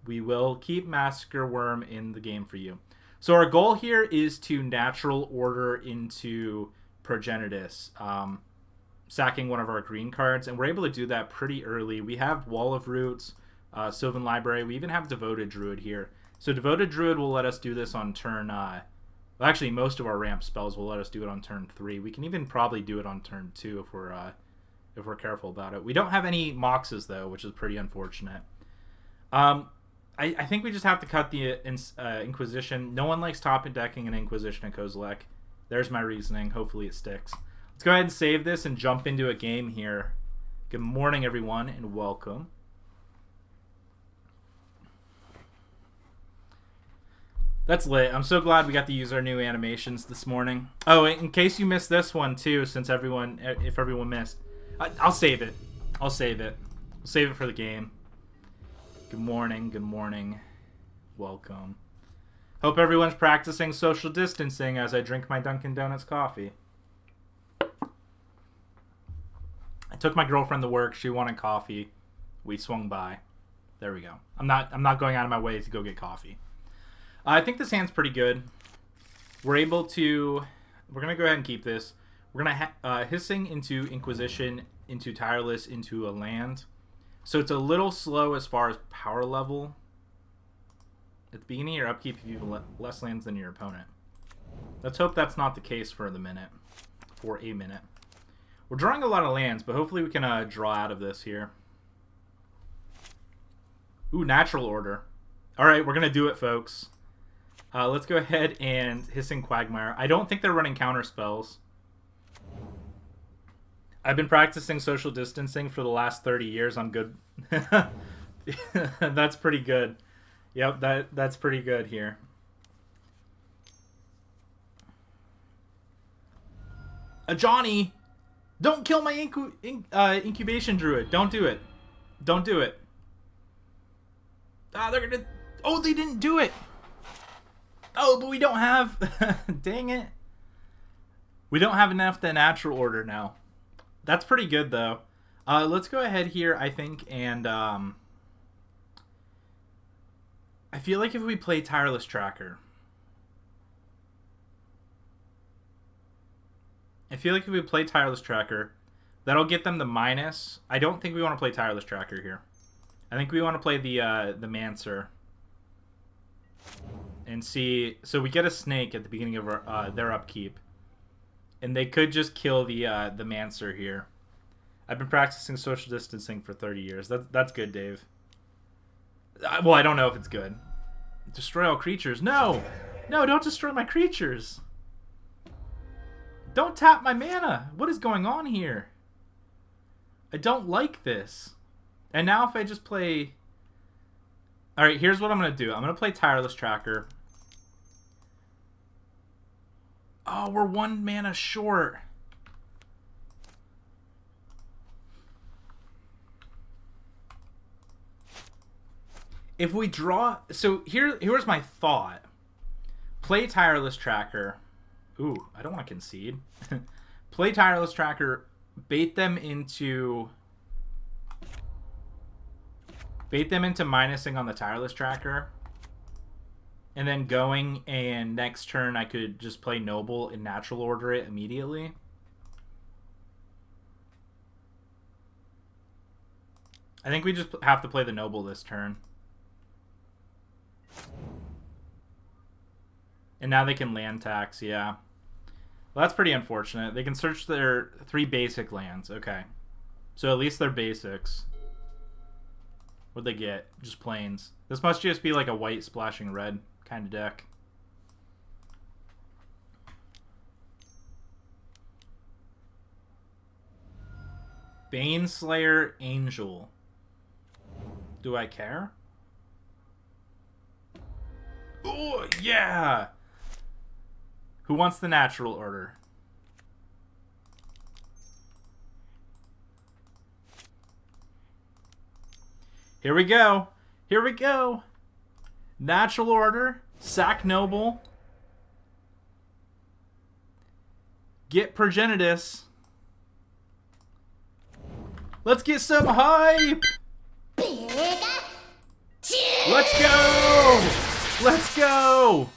we will keep Massacre Worm in the game for you. So our goal here is to natural order into Progenitus, sacking one of our green cards, and we're able to do that pretty early. We have Wall of Roots, Sylvan Library. We even have Devoted Druid here. So Devoted Druid will let us do this on turn... well, actually, most of our ramp spells will let us do it on turn 3. We can even probably do it on turn 2 if we're careful about it. We don't have any Moxes, though, which is pretty unfortunate. I think we just have to cut the Inquisition. No one likes top decking an Inquisition at Kozilek. There's my reasoning. Hopefully it sticks. Let's go ahead and save this and jump into a game here. Good morning, everyone, and welcome. That's lit. I'm so glad we got to use our new animations this morning. Oh, in case you missed this one too, since if everyone missed, I'll save it. I'll save it. I'll save it for the game. Good morning. Good morning. Welcome. Hope everyone's practicing social distancing as I drink my Dunkin' Donuts coffee. I took my girlfriend to work. She wanted coffee. We swung by. There we go. I'm not going out of my way to go get coffee. I think this hand's pretty good. We're going to go ahead and keep this. We're going to Hissing into Inquisition, into Tireless, into a land. So it's a little slow as far as power level. At the beginning of your upkeep, you have less lands than your opponent. Let's hope that's not the case for a minute. We're drawing a lot of lands, but hopefully we can draw out of this here. Ooh, Natural Order. All right, we're going to do it, folks. Let's go ahead and Hissing Quagmire. I don't think they're running counter spells. I've been practicing social distancing for the last 30 years. I'm good. That's pretty good. Yep, that's pretty good here. Johnny, don't kill my incubation druid. Don't do it. Don't do it. Ah, they're gonna. Oh, they didn't do it. Oh, but we don't have... Dang it. We don't have enough to Natural Order now. That's pretty good, though. Let's go ahead here, I think, and... I feel like if we play Tireless Tracker... that'll get them the minus. I don't think we want to play Tireless Tracker here. I think we want to play the Mancer. And see, so we get a snake at the beginning of our, their upkeep, and they could just kill the Mancer here. I've been practicing social distancing for 30 years. That's good, Dave. Well, I don't know if it's good. Destroy all creatures. No, don't destroy my creatures. Don't tap my mana. What is going on here? I don't like this. And now if I just play... Alright, here's what I'm going to do. I'm going to play Tireless Tracker. Oh, we're 1 mana short. If we draw... So here's my thought. Play Tireless Tracker. Ooh, I don't want to concede. Play Tireless Tracker. Bait them into minusing on the Tireless Tracker. And then going, and next turn I could just play Noble and Natural Order it immediately. I think we just have to play the Noble this turn. And now they can land tax, yeah. Well, that's pretty unfortunate. They can search their 3 basic lands. Okay. So at least they're basics. What'd they get? Just plains. This must just be like a white splashing red kind of deck. Baneslayer Angel. Do I care? Oh, yeah! Who wants the Natural Order? Here we go. Here we go. Natural Order. Sack Noble. Get Progenitus. Let's get some hype. Let's go. Let's go.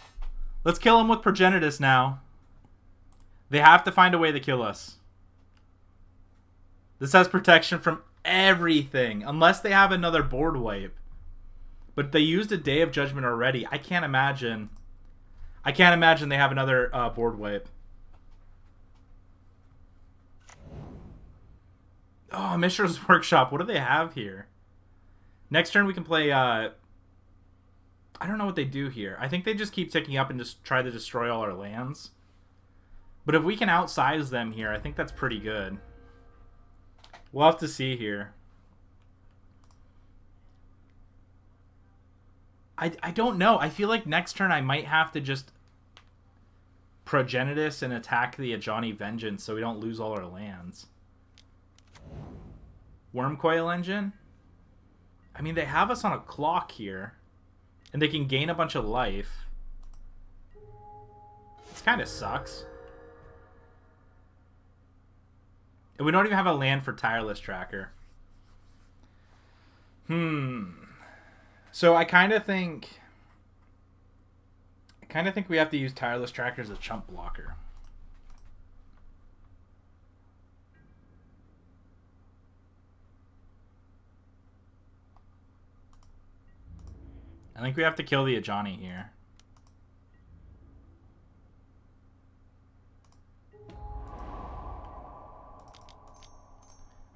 Let's kill him with Progenitus now. They have to find a way to kill us. This has protection from everything. Unless they have another board wipe. But they used a Day of Judgment already. I can't imagine they have another board wipe. Oh, Mishra's Workshop. What do they have here? Next turn we can play I don't know what they do here. I think they just keep ticking up and just try to destroy all our lands. But if we can outsize them here, I think that's pretty good. We'll have to see here. I don't know. I feel like next turn I might have to just Progenitus and attack the Ajani Vengeance so we don't lose all our lands. Wormcoil Engine? I mean, they have us on a clock here. And they can gain a bunch of life. This kind of sucks. And we don't even have a land for Tireless Tracker. So I kind of think we have to use Tireless Tracker as a chump blocker. I think we have to kill the Ajani here.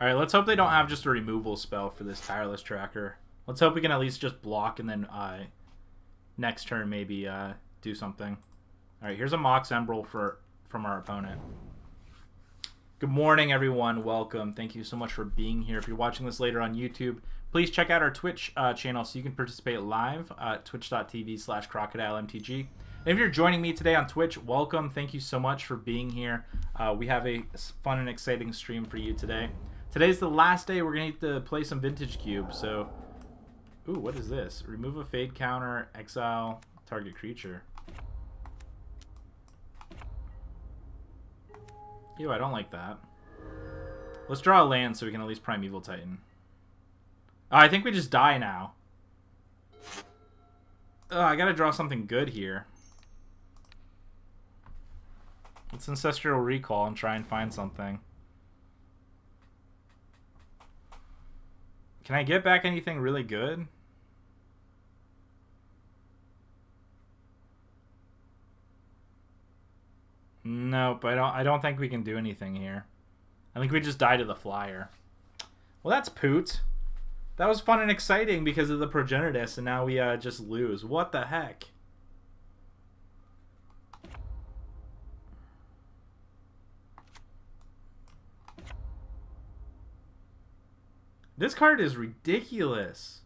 Alright, let's hope they don't have just a removal spell for this Tireless Tracker. Let's hope we can at least just block and then next turn maybe do something. Alright, here's a Mox Emerald from our opponent. Good morning, everyone. Welcome. Thank you so much for being here. If you're watching this later on YouTube, please check out our Twitch channel so you can participate live at twitch.tv/crocodilemtg. And if you're joining me today on Twitch, welcome. Thank you so much for being here. We have a fun and exciting stream for you today. Today's the last day we're going to play some Vintage Cube. So, ooh, what is this? Remove a fade counter, exile target creature. Ew, I don't like that. Let's draw a land so we can at least Primeval Titan. I think we just die now. I gotta draw something good here. Let's Ancestral Recall and try and find something. Can I get back anything really good? Nope, I don't think we can do anything here. I think we just die to the flyer. Well, that's poot. That was fun and exciting because of the Progenitus, and now we just lose. What the heck? This card is ridiculous.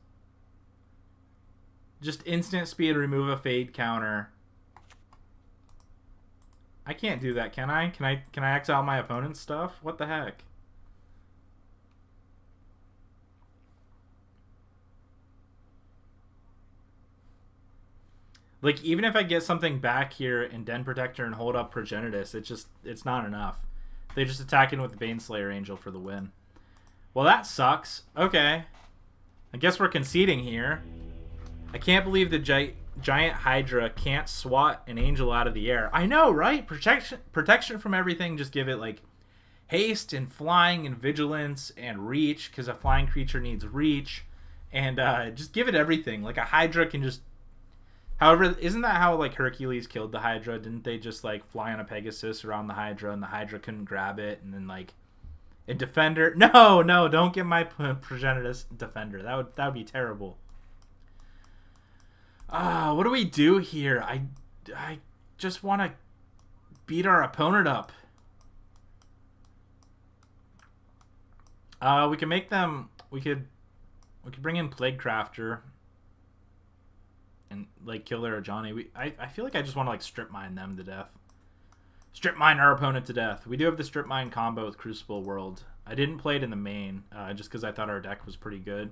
Just instant speed, remove a fade counter. I can't do that, can I? Can I exile my opponent's stuff? What the heck? Like, even if I get something back here in Den Protector and hold up Progenitus, it's not enough. They just attack in with the Baneslayer Angel for the win. Well, that sucks. Okay. I guess we're conceding here. I can't believe the giant Hydra can't swat an angel out of the air. I know, right? Protection from everything. Just give it, like, haste and flying and vigilance and reach, because a flying creature needs reach. And just give it everything. Like, a Hydra can just... However, isn't that how, like, Hercules killed the Hydra? Didn't they just, like, fly on a Pegasus around the Hydra and the Hydra couldn't grab it? And then, like, a Defender... No, don't get my Progenitus Defender. That would be terrible. What do we do here? I just want to beat our opponent up. We can make them... We could bring in Plaguecrafter and, like, kill their Ajani. I feel like I just want to, like, strip mine them to death. Strip mine our opponent to death. We do have the strip mine combo with Crucible World. I didn't play it in the main, just because I thought our deck was pretty good.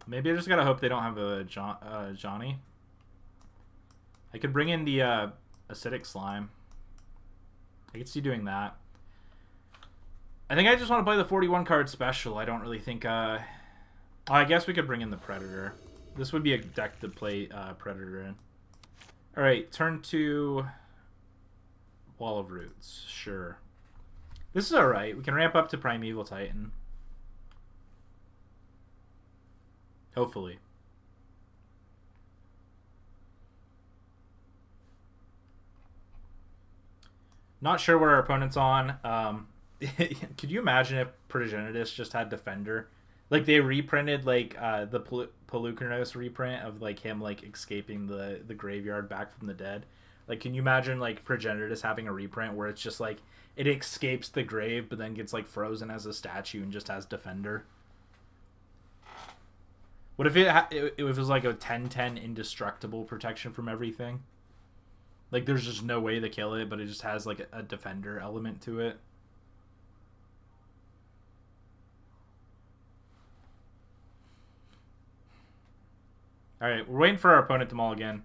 Maybe I just gotta hope they don't have a Ajani. I could bring in the Acidic Slime. I could see doing that. I think I just want to play the 41 card special. I don't really think... I guess we could bring in the Predator. This would be a deck to play Predator in. Alright, turn 2... Wall of Roots. Sure. This is alright. We can ramp up to Primeval Titan. Hopefully. Not sure what our opponent's on. Could you imagine if Progenitus just had Defender Like they reprinted like the Pelucanos reprint of like him like escaping the graveyard back from the dead. Like, can you imagine like Progenitus having a reprint where it's just like it escapes the grave but then gets like frozen as a statue and just has Defender? What if it was like a 10/10 indestructible protection from everything? Like there's just no way to kill it, but it just has like a Defender element to it. Alright, we're waiting for our opponent to mull again.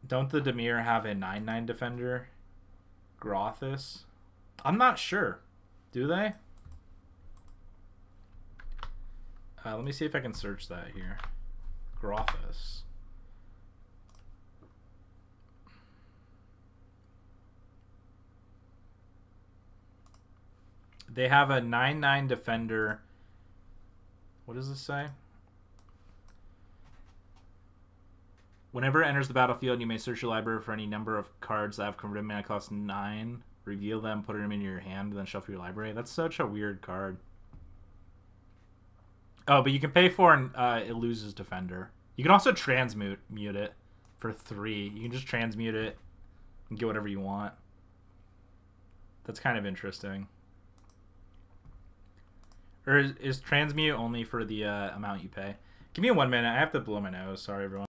Don't the Dimir have a 9/9 Defender? Grothis? I'm not sure. Do they? Let me see if I can search that here. Grothis. They have a 9/9 Defender. What does this say? Whenever it enters the battlefield, you may search your library for any number of cards that have converted mana cost 9. Reveal them, put them in your hand, then shuffle your library. That's such a weird card. Oh, but you can pay for and it loses Defender. You can also transmute it for 3. You can just transmute it and get whatever you want. That's kind of interesting. Or is transmute only for the amount you pay? Give me 1 minute. I have to blow my nose. Sorry, everyone.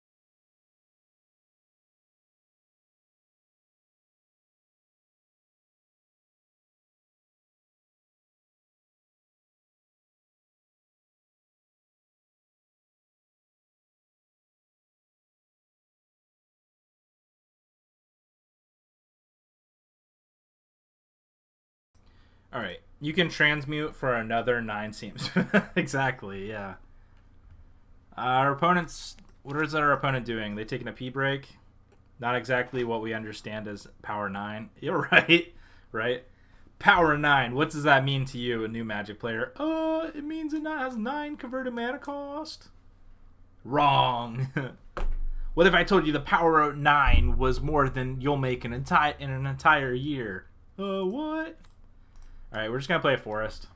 All right, you can transmute for another 9 seams. Exactly, yeah. Our opponents, what is our opponent doing? They taking a pee break? Not exactly what we understand as power 9. You're right, right? Power 9. What does that mean to you, a new Magic player? It means it has 9 converted mana cost. Wrong. What if I told you the power 9 was more than you'll make in an entire year? What? Alright, we're just going to play a forest.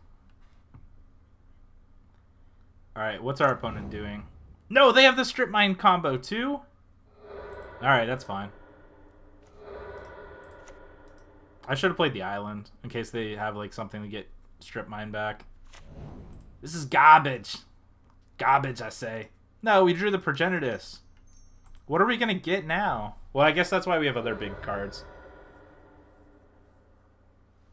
Alright, what's our opponent doing? No, they have the Strip Mine combo too? Alright, that's fine. I should have played the island in case they have like something to get Strip Mine back. This is garbage. Garbage, I say. No, we drew the Progenitus. What are we going to get now? Well, I guess that's why we have other big cards.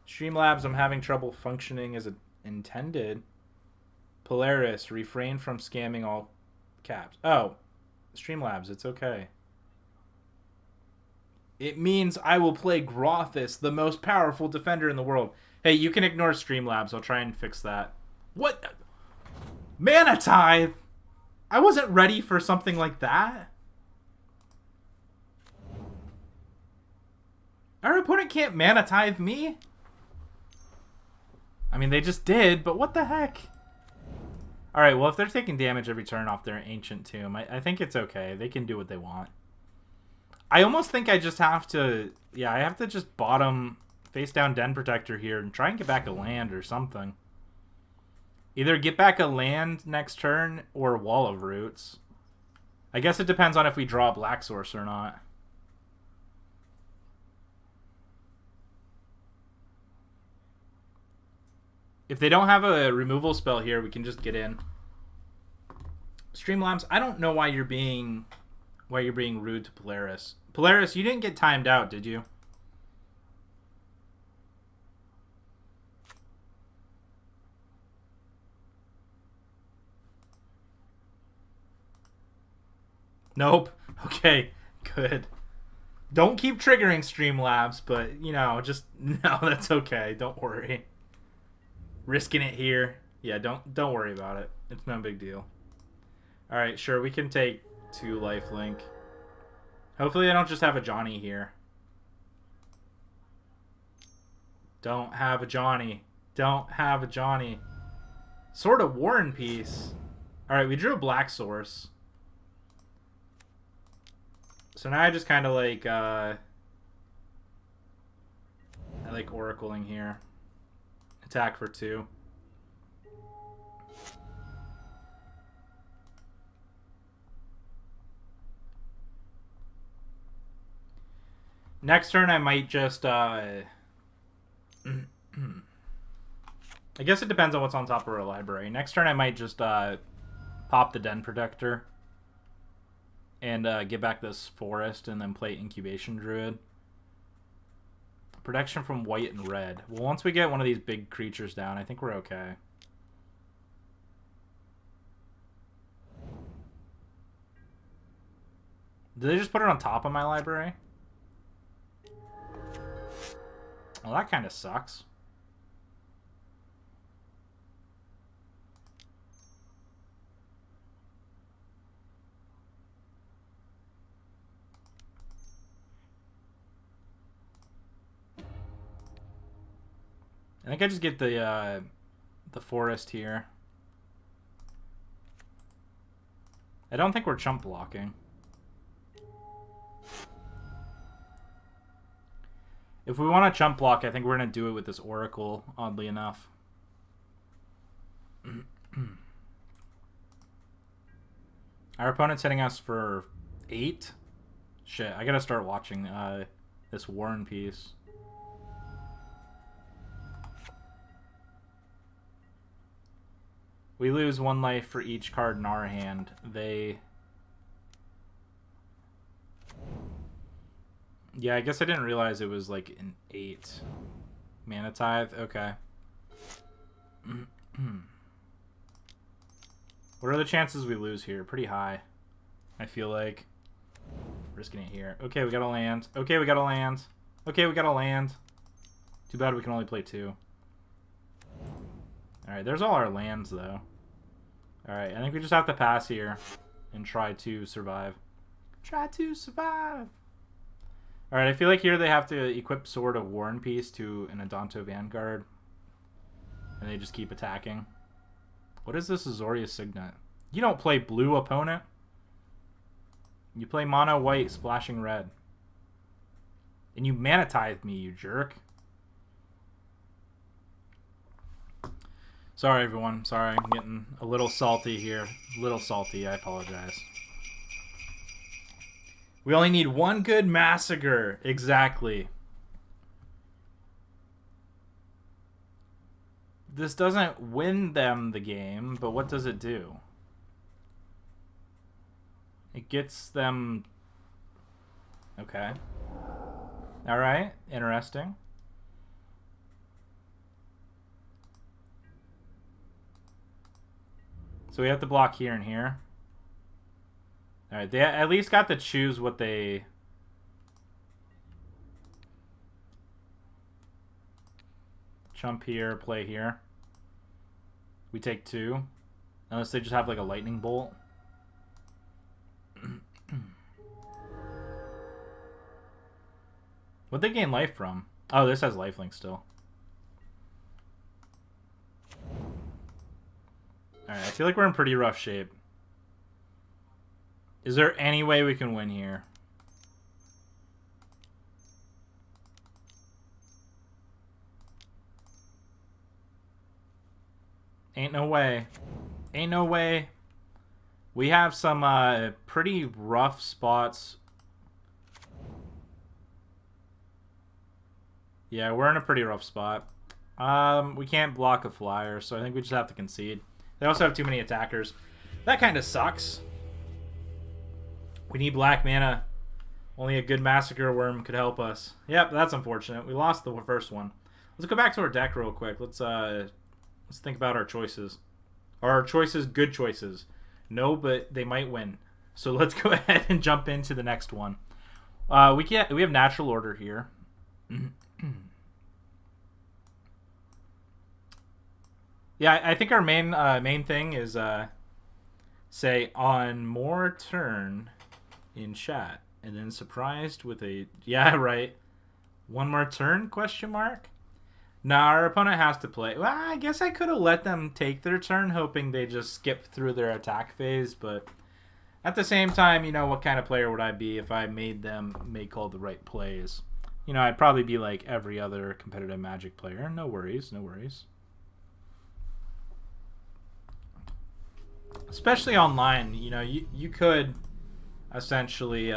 Streamlabs, I'm having trouble functioning as intended. Polaris, refrain from scamming all caps. Oh, Streamlabs, it's okay. It means I will play Grothis, the most powerful defender in the world. Hey, you can ignore Streamlabs. I'll try and fix that. What? Mana Tithe? I wasn't ready for something like that. Our opponent can't Mana Tithe me? I mean, they just did, but what the heck? Alright, well, if they're taking damage every turn off their Ancient Tomb, I think it's okay. They can do what they want. I almost think I just have to... Yeah, I have to just bottom face down Den Protector here and try and get back a land or something. Either get back a land next turn or Wall of Roots. I guess it depends on if we draw a Black Source or not. If they don't have a removal spell here, we can just get in. Streamlabs, I don't know why you're being rude to Polaris. Polaris, you didn't get timed out, did you? Nope. Okay, good. Don't keep triggering Streamlabs, but, you know, just... No, that's okay. Don't worry. Risking it here. Yeah, don't worry about it. It's no big deal. Alright, sure, we can take 2 lifelink. Hopefully I don't just have a Johnny here. Don't have a Johnny. Don't have a Johnny. Sword of War and Peace. Alright, we drew a Black Source. So now I just kind of like, I like Oracling here. Attack for 2. Next turn I might just... I guess it depends on what's on top of our library. Next turn I might just pop the Den Protector and get back this Forest and then play Incubation Druid. Protection from white and red. Well, once we get one of these big creatures down, I think we're okay. Did they just put it on top of my library? Well, that kind of sucks. I think I just get the Forest here. I don't think we're chump blocking. If we want to chump block, I think we're going to do it with this Oracle, oddly enough. Our opponent's hitting us for 8? Shit, I got to start watching this Warren piece. We lose 1 life for each card in our hand. They... Yeah, I guess I didn't realize it was like an 8. Mana Tithe? Okay. What are the chances we lose here? Pretty high, I feel like. Risking it here. Okay, we got a land. Okay, we got a land. Okay, we got a land. Too bad we can only play 2. Alright, there's all our lands, though. Alright, I think we just have to pass here and try to survive. Try to survive! Alright, I feel like here they have to equip Sword of War and Peace to an Adanto Vanguard. And they just keep attacking. What is this Azorius Signet? You don't play blue, opponent. You play mono white, splashing red. And you Mana Tithe me, you jerk. Sorry, everyone. Sorry, I'm getting a little salty here. A little salty, I apologize. We only need 1 good Massacre. Exactly. This doesn't win them the game, but what does it do? It gets them... Okay. Alright, interesting. So we have to block here and here. Alright, they at least got to choose what they... Chump here, play here. We take 2. Unless they just have like a lightning bolt. What'd they gain life from? Oh, this has lifelink still. Alright, I feel like we're in pretty rough shape. Is there any way we can win here? Ain't no way. Ain't no way. We have some pretty rough spots. Yeah, we're in a pretty rough spot. We can't block a flyer, so I think we just have to concede. They also have too many attackers. That kind of sucks. We need black mana. Only a good Massacre Worm could help us. Yep, that's unfortunate. We lost the first one. Let's go back to our deck real quick. Let's think about our choices. Are our choices good choices? No, but they might win. So let's go ahead and jump into the next one. We have Natural Order here. Yeah, I think our main thing is say on more turn in chat, and then surprised with a yeah right. 1 more turn? Question mark. Nah, our opponent has to play. Well, I guess I could have let them take their turn, hoping they just skip through their attack phase. But at the same time, you know, what kind of player would I be if I made them make all the right plays? You know, I'd probably be like every other competitive Magic player. No worries, no worries. Especially online, you know, you could essentially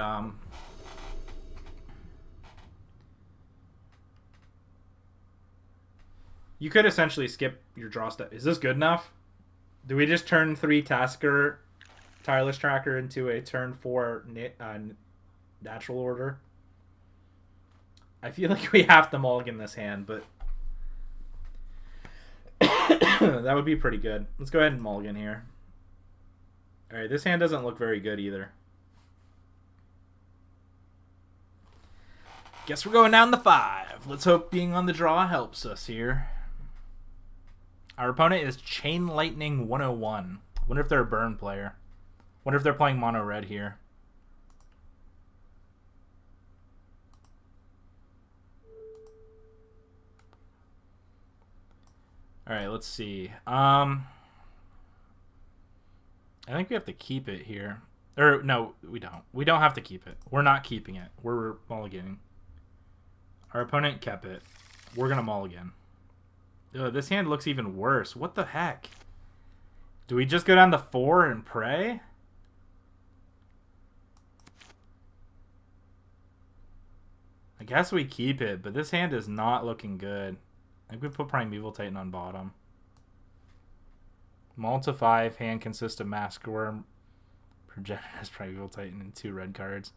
You could essentially skip your draw step. Is this good enough? Do we just turn 3 Tasker Tireless Tracker into a turn 4 natural order? I feel like we have to mulligan this hand, but that would be pretty good. Let's go ahead and mulligan here. Alright, this hand doesn't look very good either. Guess we're going down to 5. Let's hope being on the draw helps us here. Our opponent is Chain Lightning 101. Wonder if they're a burn player. Wonder if they're playing mono red here. Alright, let's see. I think we have to keep it here. Or, no, we don't. We don't have to keep it. We're not keeping it. We're mulliganing. Our opponent kept it. We're going to mulligan. Ugh, this hand looks even worse. What the heck? Do we just go down to 4 and pray? I guess we keep it, but this hand is not looking good. I think we put Primeval Titan on bottom. Mull to 5, hand consists of Mask Worm, projected as Primeval Titan, and 2 red cards.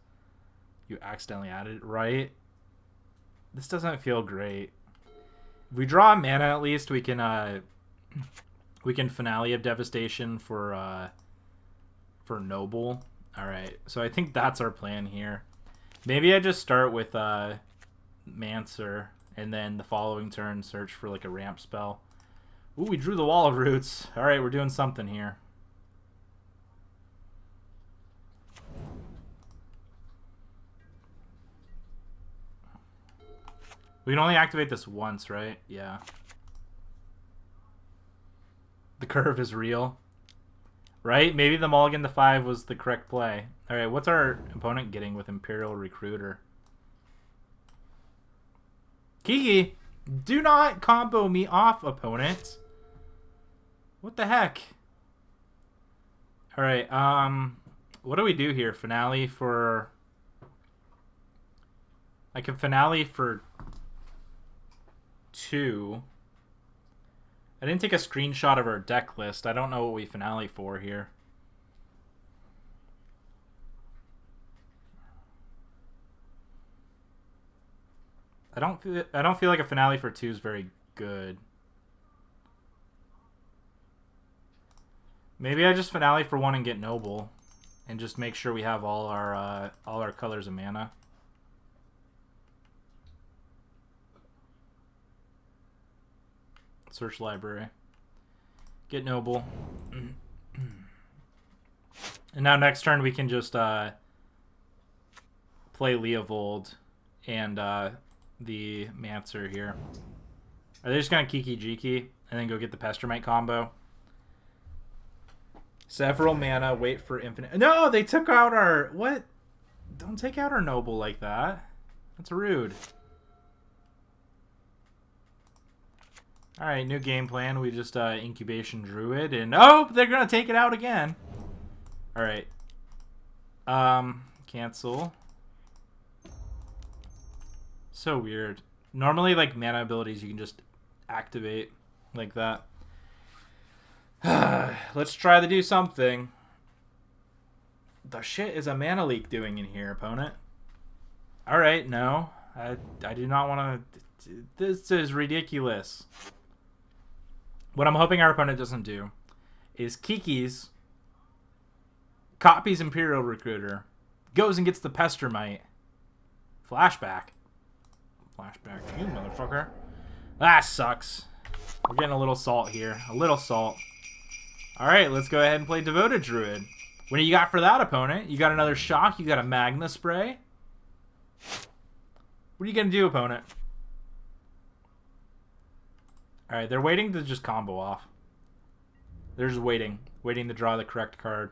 You accidentally added it, right? This doesn't feel great. If we draw a mana, at least we can Finale of Devastation for Noble. All right, so I think that's our plan here. Maybe I just start with Mancer, and then the following turn search for like a ramp spell. Ooh, we drew the Wall of Roots. All right, we're doing something here. We can only activate this once, right? Yeah. The curve is real. Right? Maybe the mulligan to 5 was the correct play. Alright, what's our opponent getting with Imperial Recruiter? Kiki! Do not combo me off, opponent! What the heck? Alright, what do we do here? Finale for... I can Finale for 2. I didn't take a screenshot of our deck list. I don't know what we Finale for here. I don't feel like a Finale for 2 is very good. Maybe I just Finale for 1 and get Noble, and just make sure we have all our colors of mana. Search library. Get Noble. And now next turn we can just play Leovold and the Mancer here. Are they just going to Kiki Jiki and then go get the Pestermite combo? Several mana, wait for infinite. No, they took out our... What? Don't take out our Noble like that. That's rude. Alright, new game plan. We just Incubation Druid, and oh, they're gonna take it out again. Alright. Cancel. So weird. Normally, like, mana abilities you can just activate like that. Let's try to do something. The shit is a mana leak doing in here, opponent? Alright, no. I do not want to... This is ridiculous. What I'm hoping our opponent doesn't do is Kiki's, copies Imperial Recruiter, goes and gets the Pestermite. Flashback. Flashback, you motherfucker. That sucks. We're getting a little salt here. A little salt. Alright, let's go ahead and play Devoted Druid. What do you got for that, opponent? You got another shock? You got a Magna Spray? What are you going to do, opponent? Alright, they're waiting to just combo off. They're just waiting. Waiting to draw the correct card.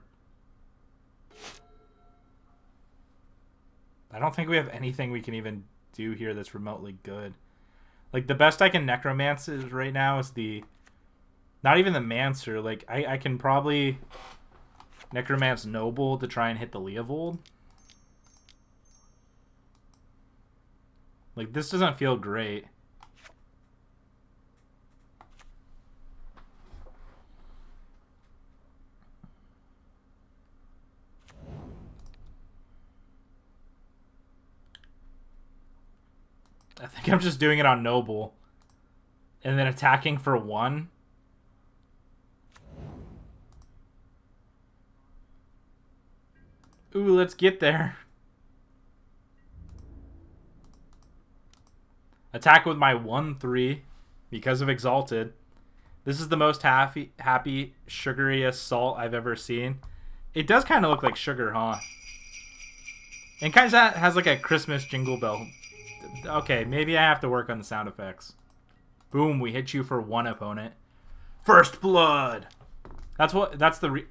I don't think we have anything we can even do here that's remotely good. Like, the best I can Necromance is right now is the... Not even the Mancer. Like, I can probably Necromance Noble to try and hit the Leovold. Like, this doesn't feel great. I think I'm just doing it on Noble. And then attacking for 1. Ooh, let's get there. Attack with my 1/3 because of Exalted. This is the most happy sugary assault I've ever seen. It does kind of look like sugar, huh? And kind of has like a Christmas jingle bell. Okay, maybe I have to work on the sound effects. Boom, we hit you for 1, opponent. First blood. That's the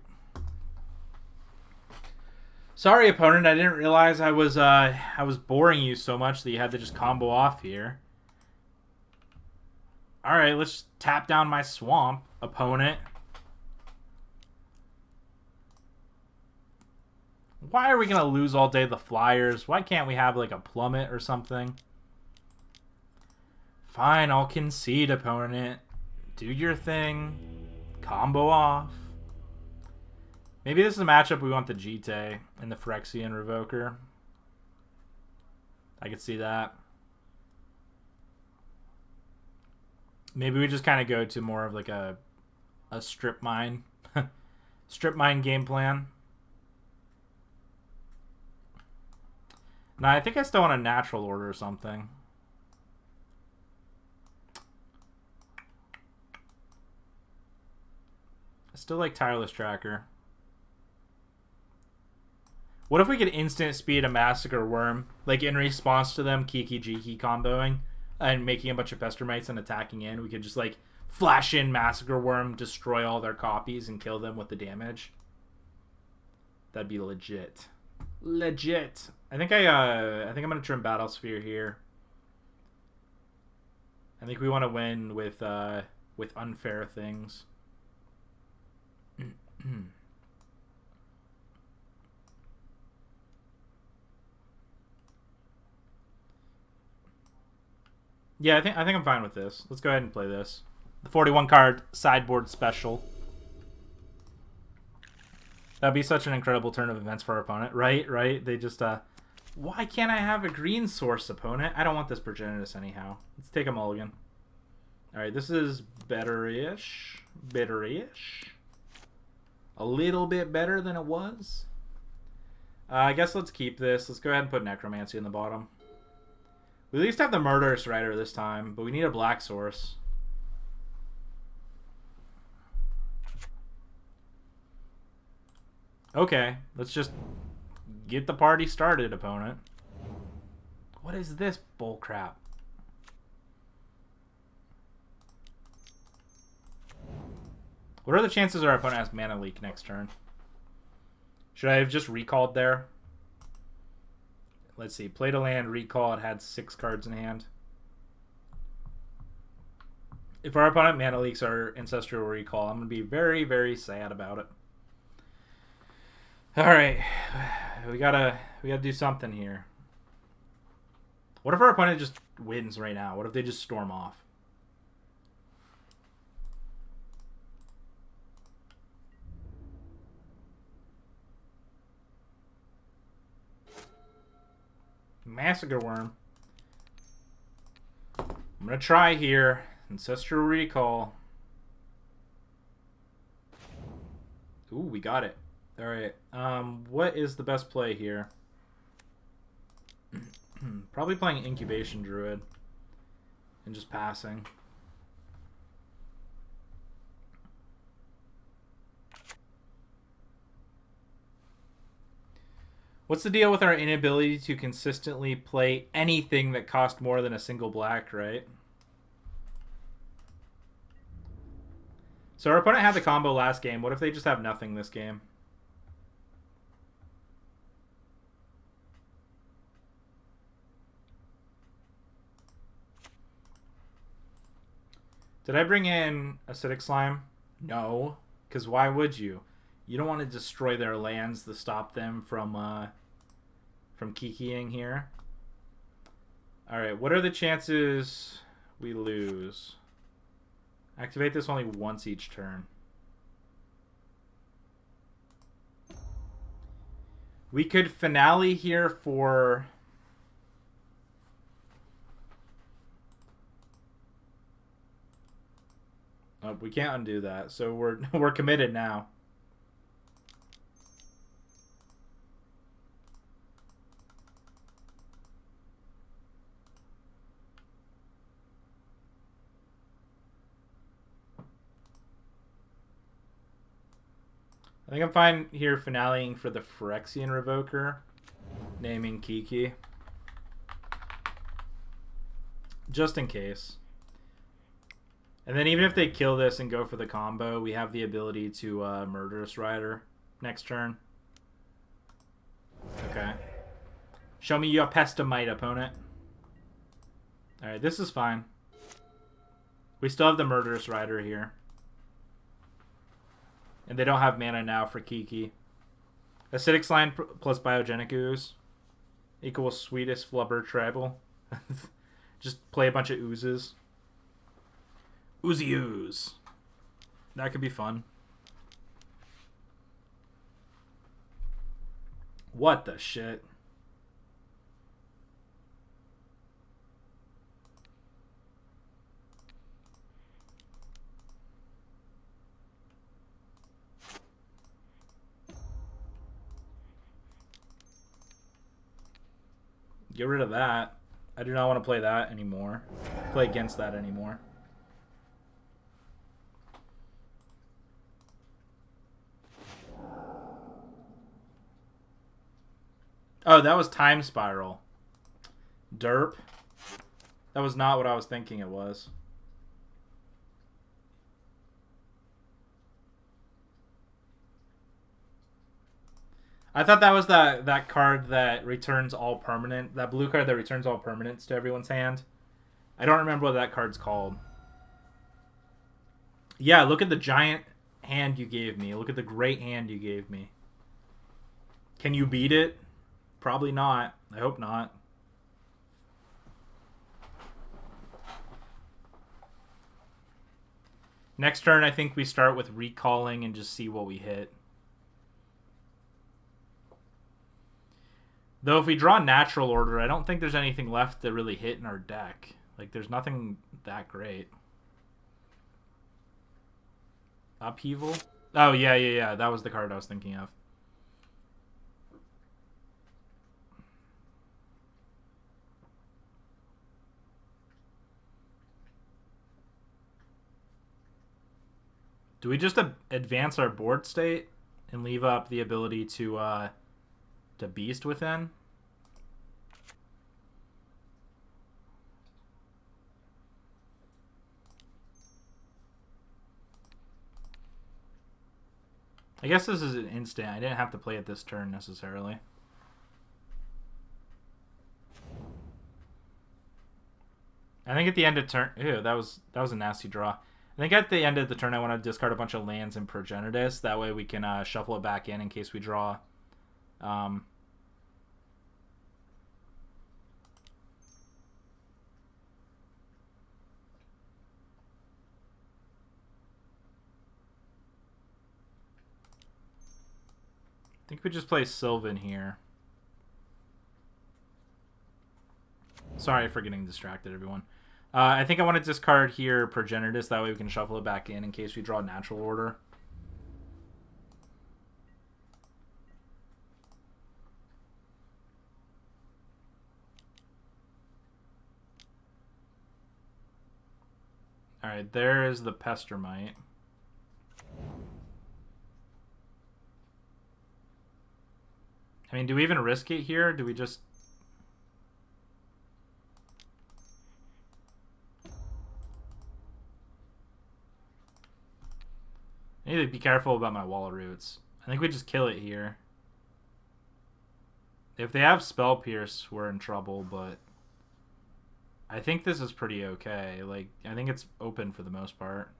Sorry, opponent. I didn't realize I was boring you so much that you had to just combo off here. All right, let's tap down my swamp, opponent. Why are we gonna lose all day the Flyers? Why can't we have like a plummet or something? Fine, I'll concede, opponent. Do your thing. Combo off. Maybe this is a matchup we want the Jite and the Phyrexian Revoker. I could see that. Maybe we just kind of go to more of like a strip mine. Strip mine game plan. Now, I think I still want a natural order or something. I still like Tireless Tracker. What if we could instant speed a Massacre Worm, like in response to them Kiki Jiki comboing and making a bunch of Pestermites and attacking in? We could just like flash in Massacre Worm, destroy all their copies, and kill them with the damage. That'd be legit. Legit. I think I'm gonna trim Battlesphere here. I think we want to win with unfair things. Yeah, I think I'm fine with this. Let's go ahead and play this. The 41 card sideboard special. That'd be such an incredible turn of events for our opponent, right? Right? They just why can't I have a green source, opponent? I don't want this Progenitus anyhow. Let's take a mulligan. All right, this is better-ish. Better-ish. A little bit better than it was. I guess let's keep this. Let's go ahead and put Necromancy in the bottom. We at least have the Murderous Rider this time, but we need a black source. Okay, let's just get the party started, opponent. What is this bullcrap? What are the chances our opponent has Mana Leak next turn? Should I have just recalled there? Let's see. Played a land, recall. It had 6 cards in hand. If our opponent Mana Leaks our Ancestral Recall, I'm going to be very, very sad about it. Alright. We gotta do something here. What if our opponent just wins right now? What if they just storm off? Massacre Worm. I'm gonna try here. Ancestral Recall. Ooh, we got it. Alright. What is the best play here? Probably playing Incubation Druid. And just passing. What's the deal with our inability to consistently play anything that cost more than a single black, right? So our opponent had the combo last game. What if they just have nothing this game? Did I bring in Acidic Slime? No, because why would you? You don't want to destroy their lands to stop them from kikiing here. All right, what are the chances we lose? Activate this only once each turn. We could finale here for Oh, we can't undo that, so we're committed now. I think I'm fine here finaleing for the Phyrexian Revoker, naming Kiki. Just in case. And then even if they kill this and go for the combo, we have the ability to Murderous Rider next turn. Okay. Show me your Pestamite, opponent. Alright, this is fine. We still have the Murderous Rider here. And they don't have mana now for Kiki. Acidic Slime plus Biogenic Ooze equals Sweetest Flubber Tribal. Just play a bunch of oozes. Oozy Ooze. That could be fun. What the shit? Get rid of that. I do not want to play that anymore. Play against that anymore. Oh, that was Time Spiral. Derp. That was not what I was thinking it was. I thought that was that card that returns all permanent. That blue card that returns all permanents to everyone's hand. I don't remember what that card's called. Yeah, look at the giant hand you gave me. Look at the great hand you gave me. Can you beat it? Probably not. I hope not. Next turn, I think we start with recalling and just see what we hit. Though if we draw Natural Order, I don't think there's anything left to really hit in our deck. Like, there's nothing that great. Upheaval? Oh, yeah. That was the card I was thinking of. Do we just advance our board state and leave up the ability to Beast Within? I guess this is an instant. I didn't have to play it this turn necessarily. I think at the end of turn... Ew, that was a nasty draw. I think at the end of the turn I want to discard a bunch of lands and Progenitus. That way we can shuffle it back in case we draw... I think we just play Sylvan here. Sorry for getting distracted, everyone. I think I want to discard here Progenitus. That way we can shuffle it back in case we draw Natural Order. Alright, there is the Pestermite. I mean, do we even risk it here? Do we just... I need to be careful about my Wall of Roots. I think we just kill it here. If they have Spell Pierce, we're in trouble, but... I think this is pretty okay. Like, I think it's open for the most part.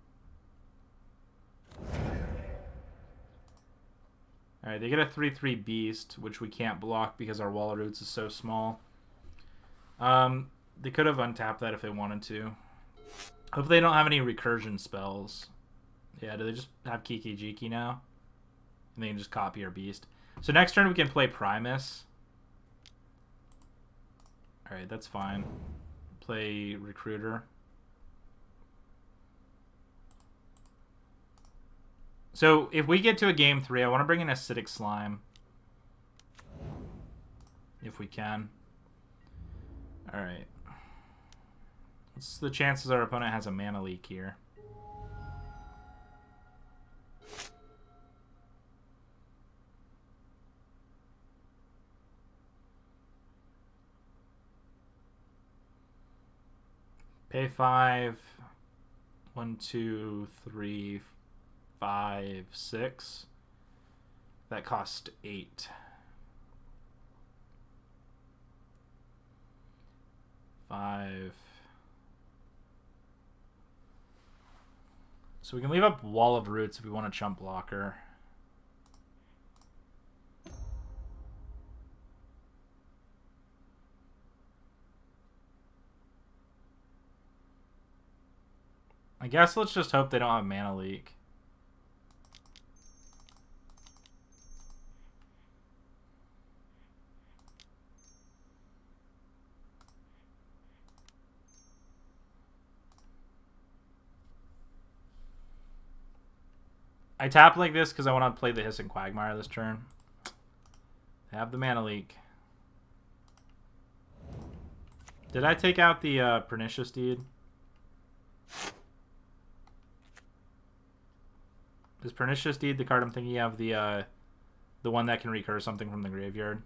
Alright, they get a 3/3 Beast, which we can't block because our Wall of Roots is so small. They could have untapped that if they wanted to. Hopefully they don't have any recursion spells. Yeah, do they just have Kiki Jiki now? And they can just copy our Beast. So next turn we can play Primus. Alright, that's fine. Play Recruiter. So if we get to a game 3, I want to bring in Acidic Slime. If we can. Alright. What's the chances our opponent has a mana leak here? Pay 5. 1, 2, 3, 5, 6. That cost 8. 5. So we can leave up Wall of Roots if we want a chump blocker. I guess let's just hope they don't have mana leak. I tap like this because I want to play the Hissing Quagmire this turn. They have the mana leak. Did I take out the Pernicious Deed? Is Pernicious Deed the card I'm thinking of, the one that can recur something from the graveyard?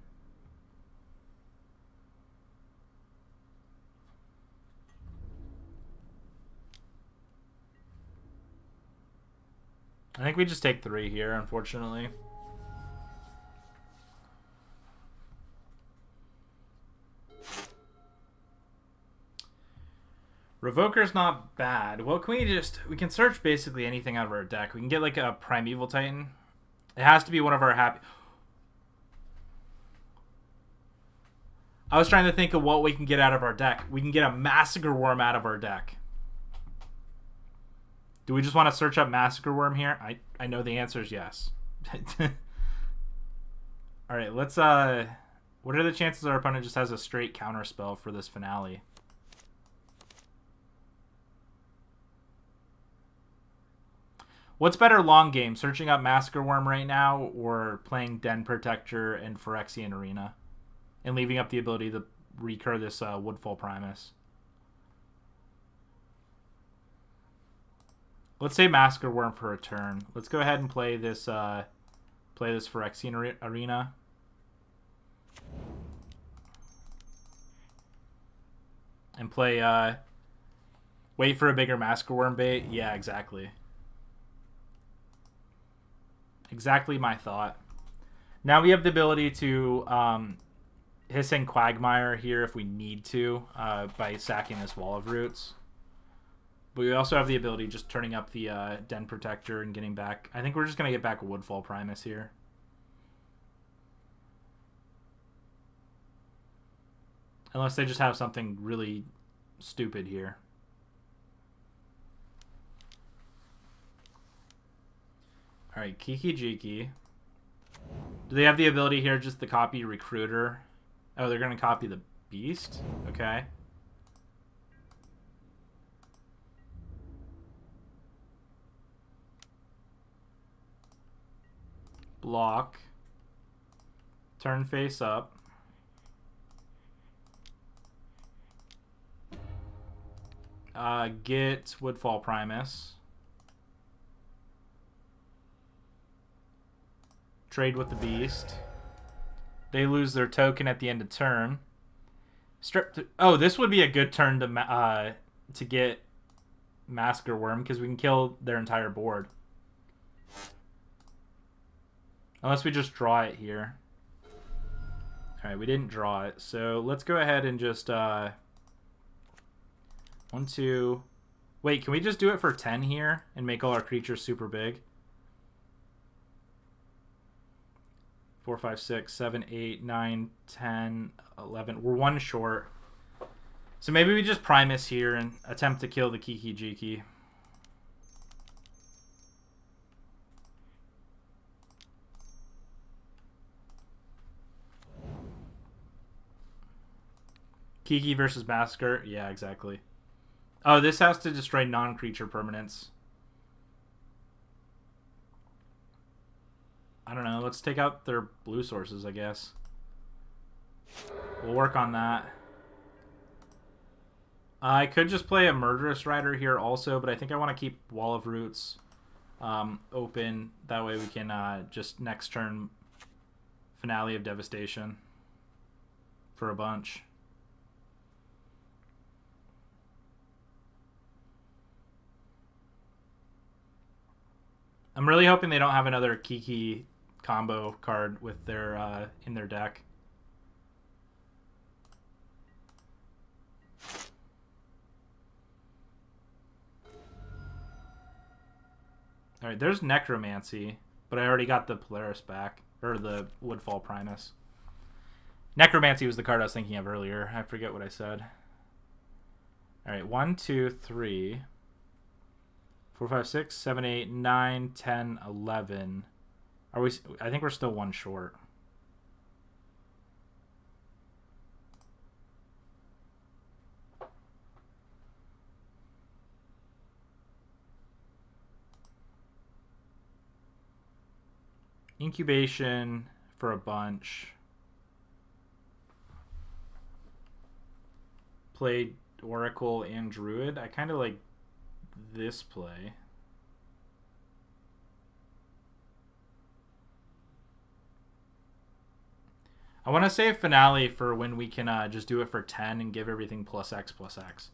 I think we just take 3 here, unfortunately. Revoker's not bad. What can we just... We can search basically anything out of our deck. We can get like a Primeval Titan. It has to be one of our happy... I was trying to think of what we can get out of our deck. We can get a Massacre Worm out of our deck. Do we just want to search up Massacre Worm here? I know the answer is yes. Alright, let's... What are the chances our opponent just has a straight counter spell for this finale? What's better long game? Searching up Massacre Worm right now or playing Den Protector and Phyrexian Arena? And leaving up the ability to recur this Woodfall Primus. Let's say Massacre Worm for a turn. Let's go ahead and play this Phyrexian Arena. And play wait for a bigger Massacre Worm bait. Yeah, exactly. Exactly my thought. Now we have the ability to Hissing Quagmire here if we need to by sacking this Wall of Roots. But we also have the ability just turning up the Den Protector and getting back... I think we're just going to get back a Woodfall Primus here. Unless they just have something really stupid here. Alright, Kiki Jiki. Do they have the ability here just to copy Recruiter? Oh, they're going to copy the Beast? Okay. Block. Turn face up. Get Woodfall Primus. Trade with the Beast. They lose their token at the end of turn. Oh, this would be a good turn to get Massacre Worm because we can kill their entire board. Unless we just draw it here. Alright, we didn't draw it. So let's go ahead and just... 1, 2... Wait, can we just do it for 10 here and make all our creatures super big? 4, 5, 6, 7, 8, 9, 10, 11. We're 1 short. So maybe we just Primus here and attempt to kill the Kiki Jiki. Kiki versus Massacre. Yeah, exactly. Oh, this has to destroy non-creature permanents. I don't know. Let's take out their blue sources, I guess. We'll work on that. I could just play a Murderous Rider here also, but I think I want to keep Wall of Roots open. That way we can just next turn Finale of Devastation for a bunch. I'm really hoping they don't have another Kiki combo card with their in their deck. Alright, there's Necromancy, but I already got the Polaris back, or the Woodfall Primus. Necromancy was the card I was thinking of earlier. I forget what I said. Alright, 1, 2, 3, 4, 5, 6, 7, 8, 9, 10, 11. Are we? I think we're still one short. Incubation for a bunch. Played Oracle and Druid. I kind of like this play. I want to save Finale for when we can just do it for 10 and give everything plus X plus X.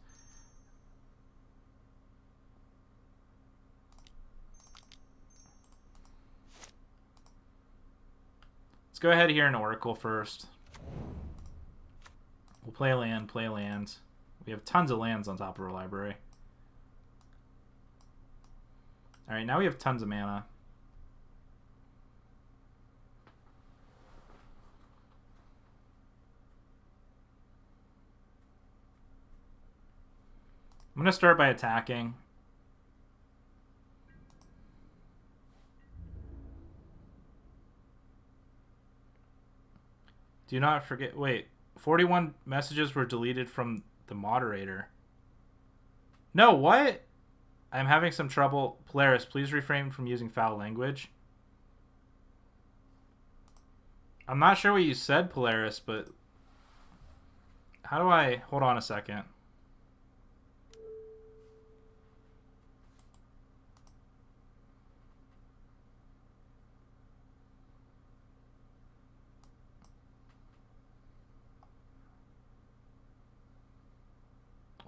Let's go ahead here and Oracle first. We'll play a land, play lands. We have tons of lands on top of our library. Alright, now we have tons of mana. I'm going to start by attacking. Do not forget... Wait. 41 messages were deleted from the moderator. No, what? I'm having some trouble. Polaris, please refrain from using foul language. I'm not sure what you said, Polaris, but... How do I... Hold on a second.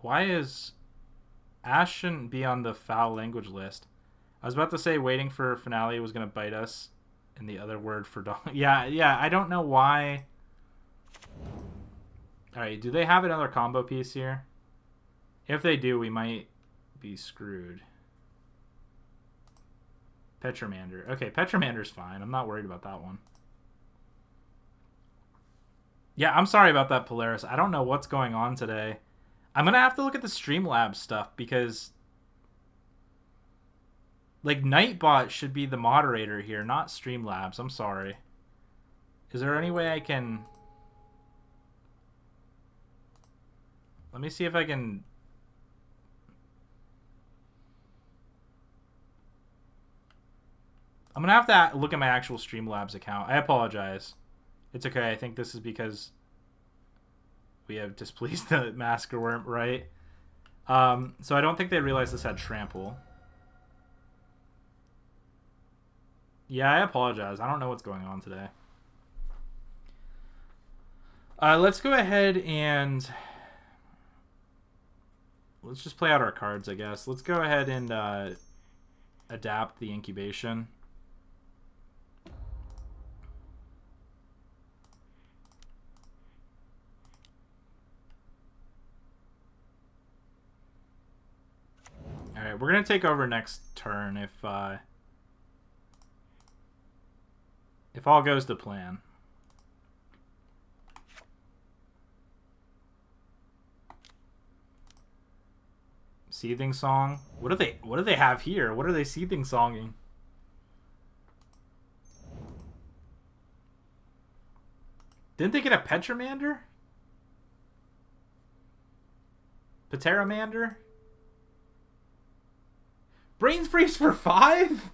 Why is... Ash shouldn't be on the foul language list. I was about to say waiting for Finale was going to bite us. And the other word for dog. Yeah, I don't know why. Alright, do they have another combo piece here? If they do, we might be screwed. Petromander. Okay, Petromander's fine. I'm not worried about that one. Yeah, I'm sorry about that, Polaris. I don't know what's going on today. I'm going to have to look at the Streamlabs stuff because... Like, Nightbot should be the moderator here, not Streamlabs. I'm sorry. Is there any way I can... Let me see if I can... I'm going to have to look at my actual Streamlabs account. I apologize. It's okay. I think this is because... we have displeased the Masker Worm, right? So I don't think they realized this had Trample. Yeah, I apologize. I don't know what's going on today. Let's go ahead and... Let's just play out our cards, I guess. Let's go ahead and adapt the Incubation. Alright, we're going to take over next turn if all goes to plan. Seething Song? What do they have here? What are they seething songing? Didn't they get a Petromander? Pteramander? Brain Freeze for 5?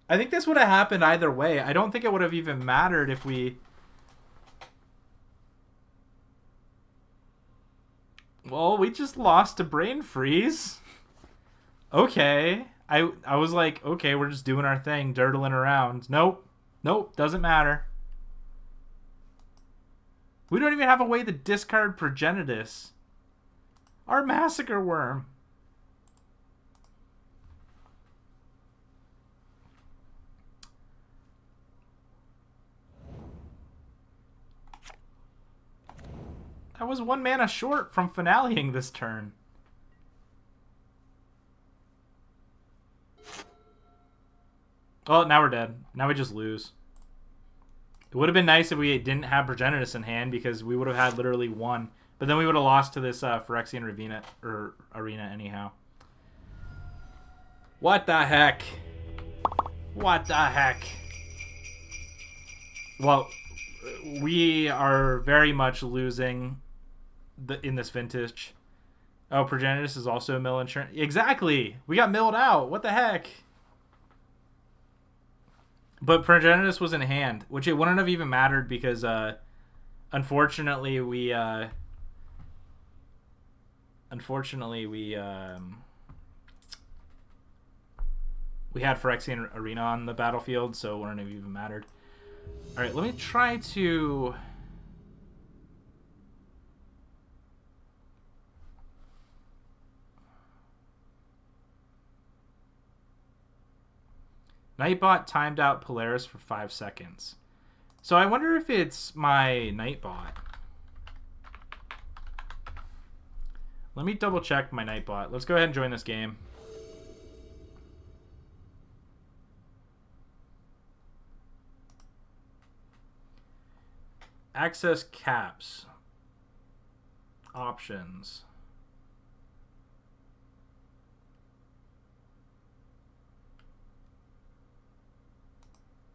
I think this would have happened either way. I don't think it would have even mattered if we... Well, we just lost to Brain Freeze. Okay. I was like, okay, we're just doing our thing, dirtling around. Nope. Nope, doesn't matter. We don't even have a way to discard Progenitus. Our Massacre Worm. I was 1 mana short from finaleing this turn. Oh, now we're dead. Now we just lose. It would have been nice if we didn't have Progenitus in hand because we would have had literally 1. But then we would have lost to this Phyrexian Arena anyhow. What the heck? What the heck? Well, we are very much losing in this vintage. Oh, Progenitus is also a mill insurance. Exactly! We got milled out. What the heck? But Progenitus was in hand, which it wouldn't have even mattered because unfortunately we had Phyrexian Arena on the battlefield, so it wouldn't have even mattered. Alright, let me try to... Nightbot timed out Polaris for 5 seconds. So I wonder if it's my Nightbot. Let me double check my Nightbot. Let's go ahead and join this game. Access caps. Options.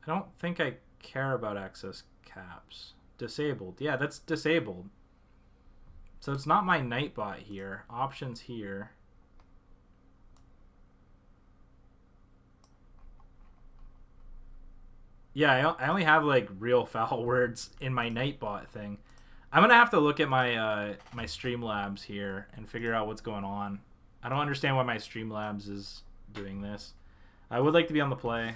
I don't think I care about access caps. Disabled. Yeah, that's disabled. So it's not my Nightbot here. Options here. Yeah, I only have like real foul words in my Nightbot thing. I'm gonna have to look at my my Streamlabs here and figure out what's going on. I don't understand why my Streamlabs is doing this. I would like to be on the play.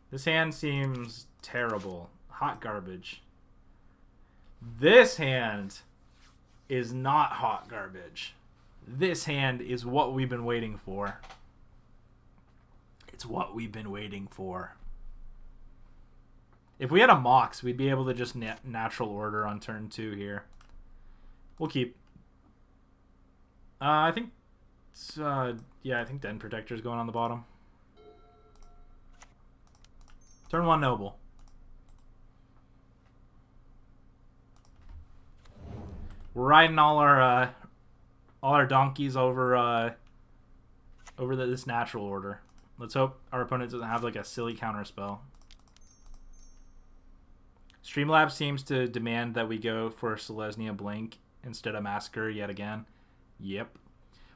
This hand seems terrible. Hot garbage. This hand is not hot garbage. This hand is what we've been waiting for. It's what we've been waiting for. If we had a Mox, we'd be able to just natural order on turn 2 here. We'll keep. I think... yeah, I think Den Protector's going on the bottom. Turn 1 Noble. We're riding all our donkeys over this natural order. Let's hope our opponent doesn't have like a silly counter spell. Streamlabs seems to demand that we go for Selesnya Blink instead of Massacre yet again. Yep.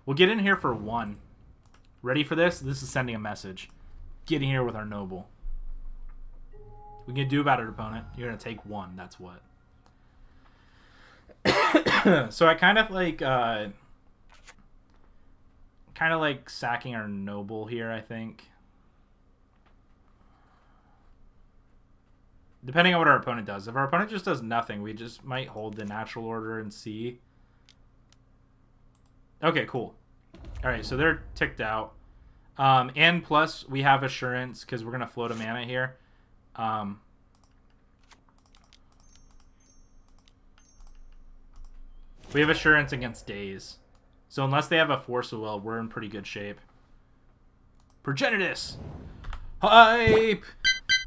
We'll get in here for 1. Ready for this? This is sending a message. Get in here with our Noble. We can do about it, opponent. You're going to take 1. That's what. So I kind of like sacking our Noble here, I think. Depending on what our opponent does. If our opponent just does nothing, we just might hold the natural order and see. Okay, cool. Alright, so they're ticked out. And plus, we have Assurance because we're going to float a mana here. We have Assurance against Daze. So unless they have a Force of Will, we're in pretty good shape. Progenitus! Hype!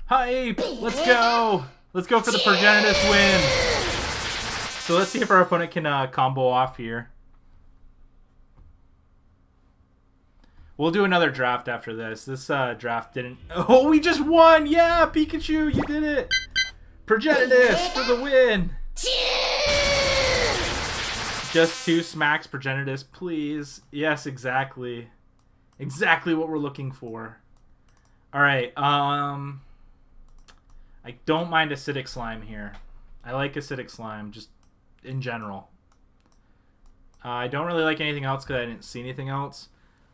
Hype! Let's go! Let's go for the Progenitus win! So let's see if our opponent can combo off here. We'll do another draft after this. This draft didn't... Oh, we just won! Yeah, Pikachu, you did it! Progenitus for the win! Just 2 smacks, Progenitus, please. Yes, exactly. Exactly what we're looking for. All right. I don't mind acidic slime here. I like acidic slime just in general. I don't really like anything else because I didn't see anything else.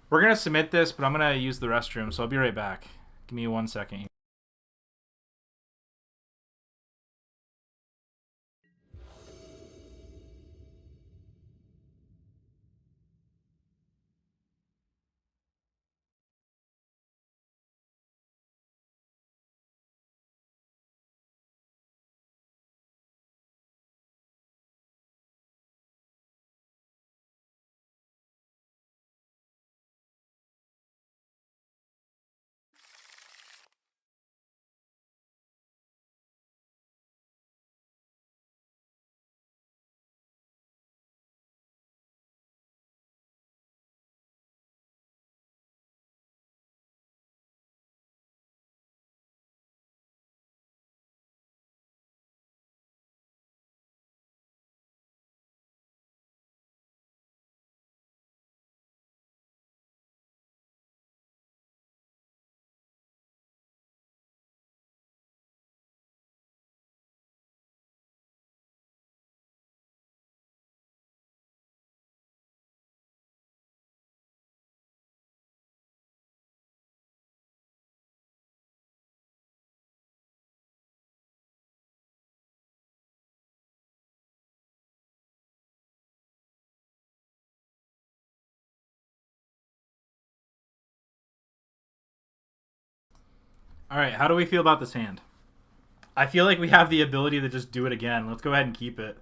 We're going to submit this, but I'm going to use the restroom, so I'll be right back. Give me 1 second. All right, how do we feel about this hand? I feel like we have the ability to just do it again. Let's go ahead and keep it.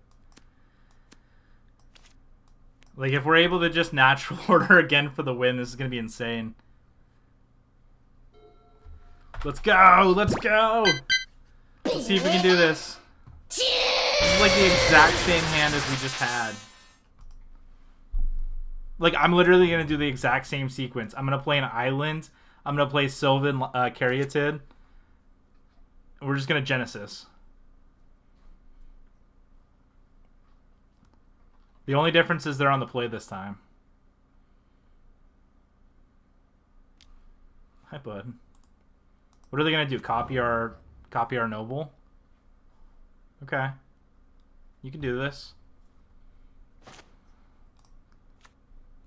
Like, if we're able to just natural order again for the win, this is going to be insane. Let's go! Let's go! Let's see if we can do this. This is like the exact same hand as we just had. Like, I'm literally going to do the exact same sequence. I'm going to play an island. I'm going to play Sylvan Caryatid. We're just going to Genesis. The only difference is they're on the play this time. Hi, bud. What are they going to do? Copy our noble? Okay. You can do this.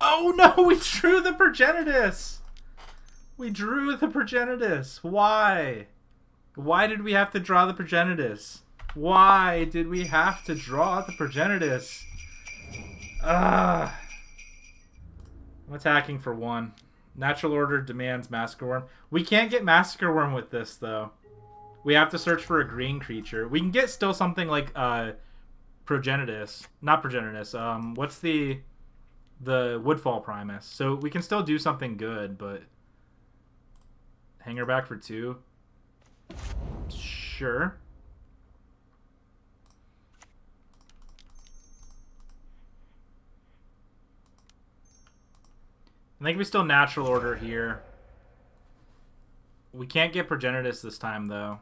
Oh no, we drew the Progenitus! We drew the Progenitus. Why? Why did we have to draw the Progenitus? Why did we have to draw the Progenitus? I'm attacking for 1. Natural order demands Massacre Worm. We can't get Massacre Worm with this, though. We have to search for a green creature. We can get still something like Progenitus. Not Progenitus. What's the Woodfall Primus? So we can still do something good, but... Hang her back for 2? Sure. I think we still natural order here. We can't get Progenitus this time, though.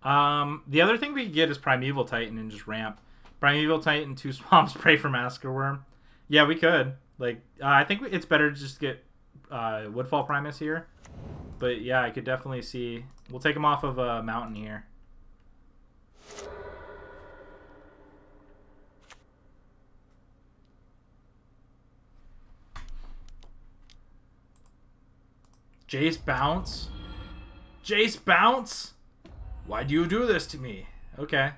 The other thing we could get is Primeval Titan and just ramp. Primeval Titan, 2 swamps, pray for Massacre Worm. Yeah, we could. Like, I think it's better to just get Woodfall Primus here. But yeah, I could definitely see. We'll take him off of a mountain here. Jace bounce? Jace bounce? Why do you do this to me? Okay.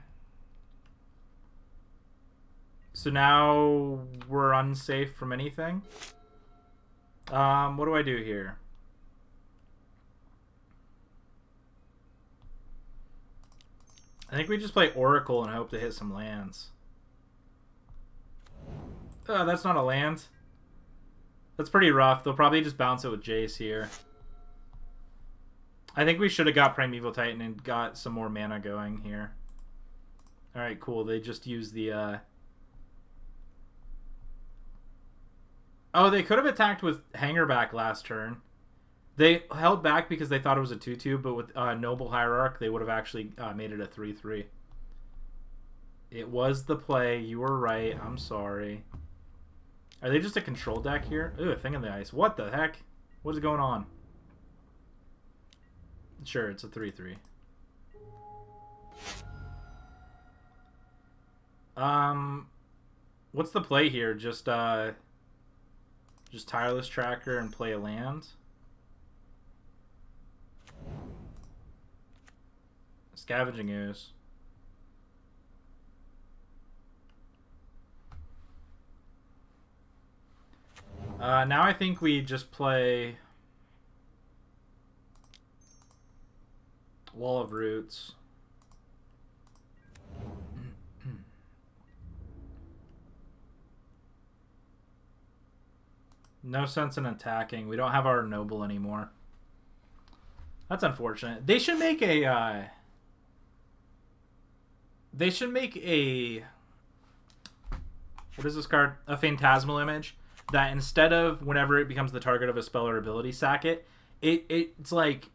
So now we're unsafe from anything. What do I do here? I think we just play Oracle and hope to hit some lands. That's not a land. That's pretty rough. They'll probably just bounce it with Jace here. I think we should have got Primeval Titan and got some more mana going here. Alright, cool. They just used the... Oh, they could have attacked with Hangerback last turn. They held back because they thought it was a 2-2, but with Noble Hierarch, they would have actually made it a 3-3. It was the play. You were right. I'm sorry. Are they just a control deck here? Ooh, a Thing in the Ice. What the heck? What is going on? Sure, it's a 3/3. What's the play here? Just Tireless Tracker and play a land. Scavenging Ooze. Now I think we just play Wall of Roots. No sense in attacking. We don't have our Noble anymore. That's unfortunate. They should make a... What is this card? A Phantasmal Image. That instead of whenever it becomes the target of a spell or ability, sack it. It's like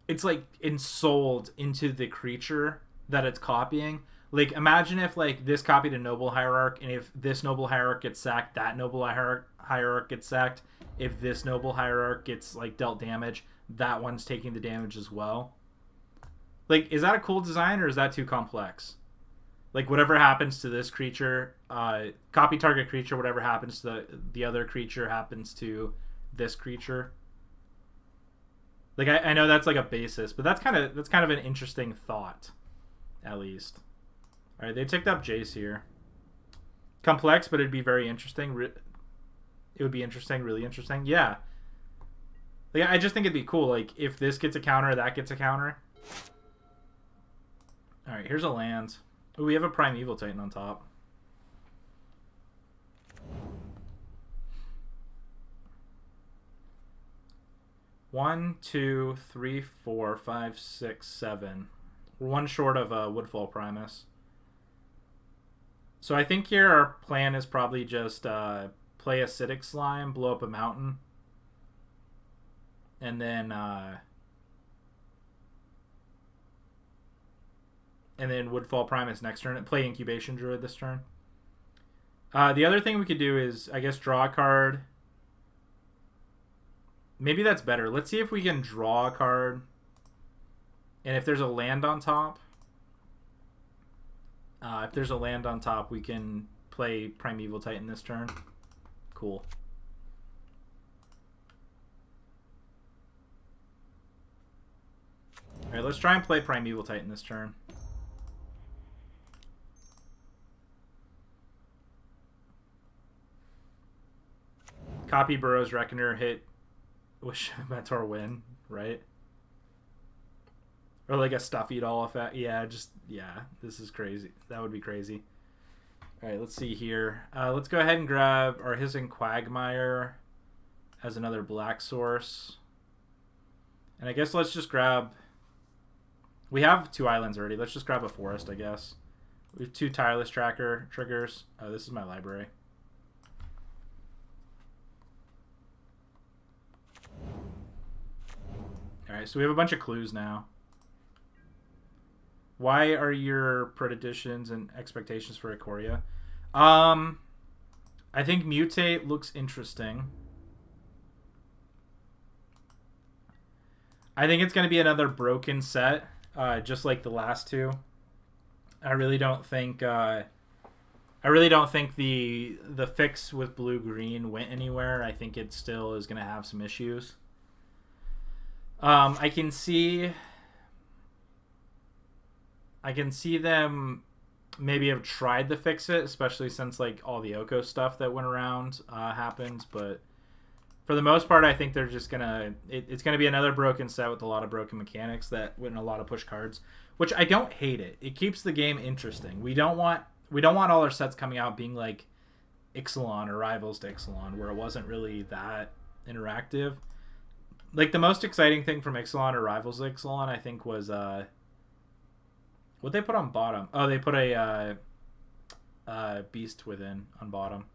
ensouled into the creature that it's copying. Like, imagine if, like, this copied a Noble Hierarch, and if this Noble Hierarch gets sacked, that Noble Hierarch gets sacked. If this Noble Hierarch gets, like, dealt damage, that one's taking the damage as well. Like, is that a cool design, or is that too complex? Like, whatever happens to this creature, copy target creature, whatever happens to the other creature happens to this creature. Like, I know that's, like, a basis, but that's kind of an interesting thought, at least. All right, they ticked up Jace here. Complex, but it'd be very interesting. It would be interesting, really interesting. Yeah. Like, I just think it'd be cool. Like, if this gets a counter, that gets a counter. All right, here's a land. Ooh, we have a Primeval Titan on top. One, two, three, four, five, six, seven. We're one short of Woodfall Primus. So I think here our plan is probably just play Acidic Slime, blow up a mountain, and then Woodfall Primus next turn, and play Incubation Druid this turn. The other thing we could do is, I guess, draw a card. Maybe that's better. Let's see if we can draw a card, and if there's a land on top. If there's a land on top, we can play Primeval Titan this turn. Cool. Alright, let's try and play Primeval Titan this turn. Copy Burrow's Reckoner, hit Wish Mentor, win, right? Or like a Stuffy Doll effect. Yeah, this is crazy. That would be crazy. Alright, let's see here. Let's go ahead and grab our Hissing Quagmire as another black source. And I guess let's just grab... We have 2 islands already. Let's just grab a forest, I guess. We have 2 Tireless Tracker triggers. Oh, this is my library. Alright, so we have a bunch of clues now. Why are your predictions and expectations for Ikoria? I think Mutate looks interesting. I think it's going to be another broken set, just like the last 2. I really don't think the fix with blue-green went anywhere. I think it still is going to have some issues. I can see them maybe have tried to fix it, especially since like all the Oko stuff that went around happened. But for the most part, I think they're just gonna it's gonna be another broken set with a lot of broken mechanics that win a lot of push cards, which I don't hate it. It keeps the game interesting. We don't want all our sets coming out being like Ixalan or rivals to Ixalan, where it wasn't really that interactive. Like the most exciting thing from Ixalan or rivals to Ixalan, I think, was what they put on bottom. Oh, they put a Beast Within on bottom.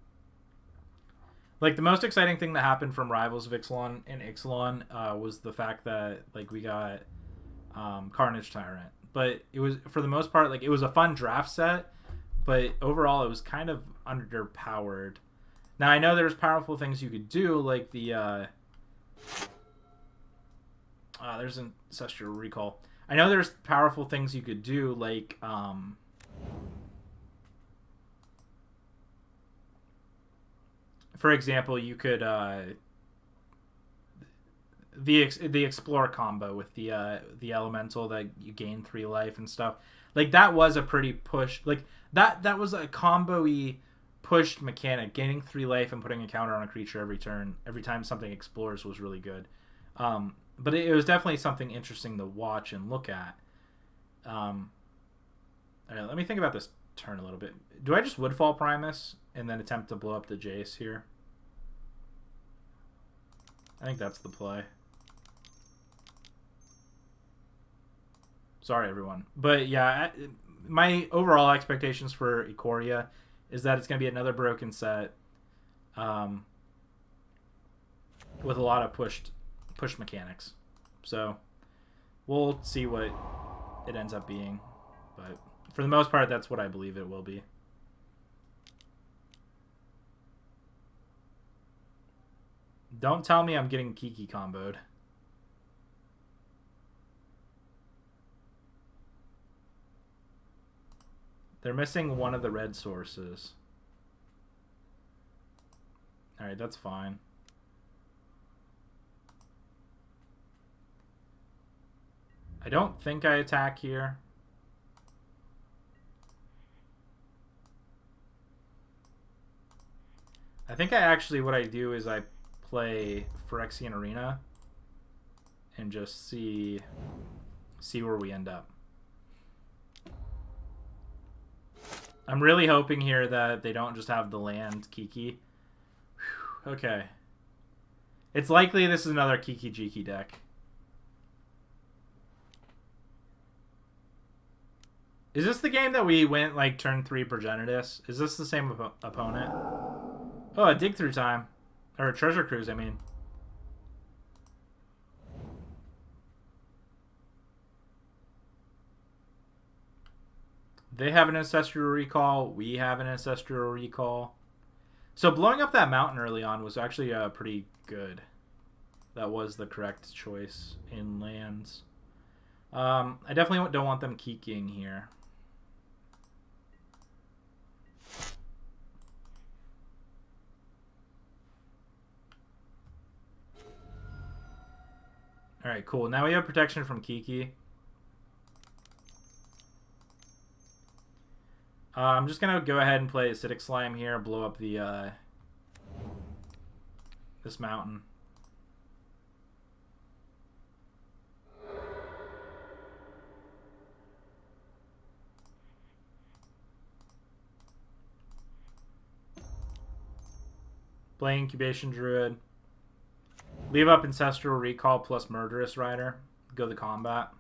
Like the most exciting thing that happened from Rivals of Ixalan and Ixalan was the fact that like we got Carnage Tyrant. But it was, for the most part, like it was a fun draft set, but overall it was kind of underpowered. Now I know there's powerful things you could do, like the There's an Ancestral Recall. I know there's powerful things you could do, like for example, you could the Explore combo with the Elemental that you gain 3 life and stuff. Like that was a pretty push. Like that was a combo-y pushed mechanic. Gaining 3 life and putting a counter on a creature every turn, every time something explores was really good. But it was definitely something interesting to watch and look at. All right, let me think about this turn a little bit. Do I just Woodfall Primus and then attempt to blow up the Jace here? I think that's the play. Sorry, everyone. But yeah, my overall expectations for Ikoria is that it's going to be another broken set with a lot of push mechanics. So we'll see what it ends up being. But for the most part, that's what I believe it will be. Don't tell me I'm getting Kiki comboed. They're missing one of the red sources. Alright, that's fine. I don't think I attack here. I think what I do is I play Phyrexian Arena and just see where we end up. I'm really hoping here that they don't just have the land Kiki. Whew, okay. It's likely this is another Kiki Jiki deck. Is this the game that we went like turn 3 Progenitus? Is this the same opponent? Oh, a dig through time. Or a treasure cruise, I mean. They have an Ancestral Recall. We have an Ancestral Recall. So blowing up that mountain early on was actually pretty good. That was the correct choice in lands. I definitely don't want them keeking here. Alright, cool. Now we have protection from Kiki. I'm just going to go ahead and play Acidic Slime here, blow up the this mountain. Play Incubation Druid. Leave up Ancestral Recall plus Murderous Rider. Go the combat.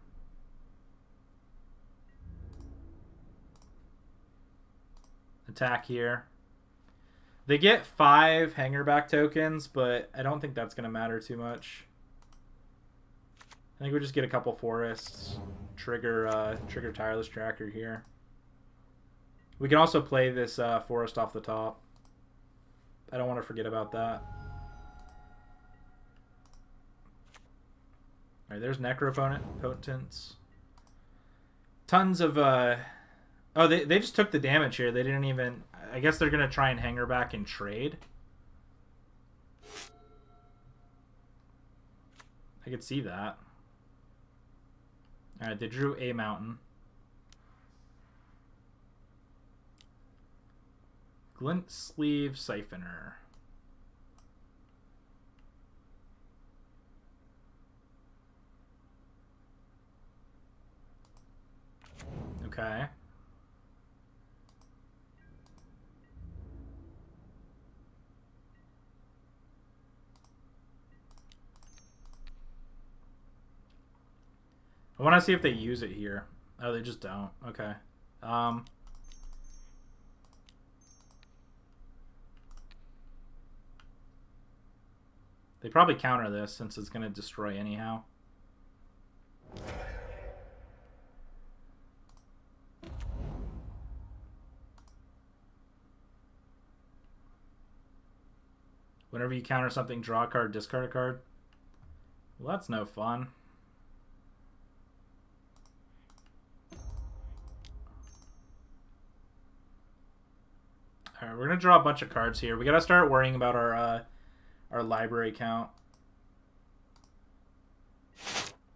Attack here. They get 5 Hangerback tokens, but I don't think that's going to matter too much. I think we just get a couple forests. Trigger Tireless Tracker here. We can also play this forest off the top. I don't want to forget about that. Alright, there's Necropotence. Tons of... Oh, they just took the damage here. They didn't even... I guess they're going to try and hang her back and trade. I could see that. Alright, they drew a mountain. Glint Sleeve Siphoner. Okay. I want to see if they use it here. Oh, they just don't. Okay. They probably counter this since it's going to destroy anyhow. Whenever you counter something, draw a card, discard a card. Well, that's no fun. We're gonna draw a bunch of cards here. We gotta start worrying about our library count.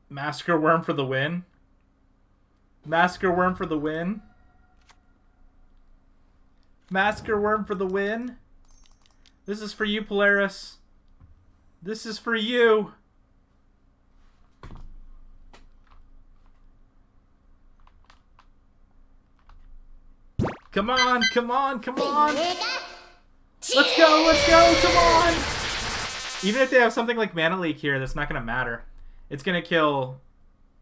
Massacre Worm for the win. Massacre Worm for the win. Massacre Worm for the win. This is for you, Polaris. This is for you. Come on, come on, come on. Let's go, let's go, come on. Even if they have something like Mana Leak here, that's not going to matter. It's going to kill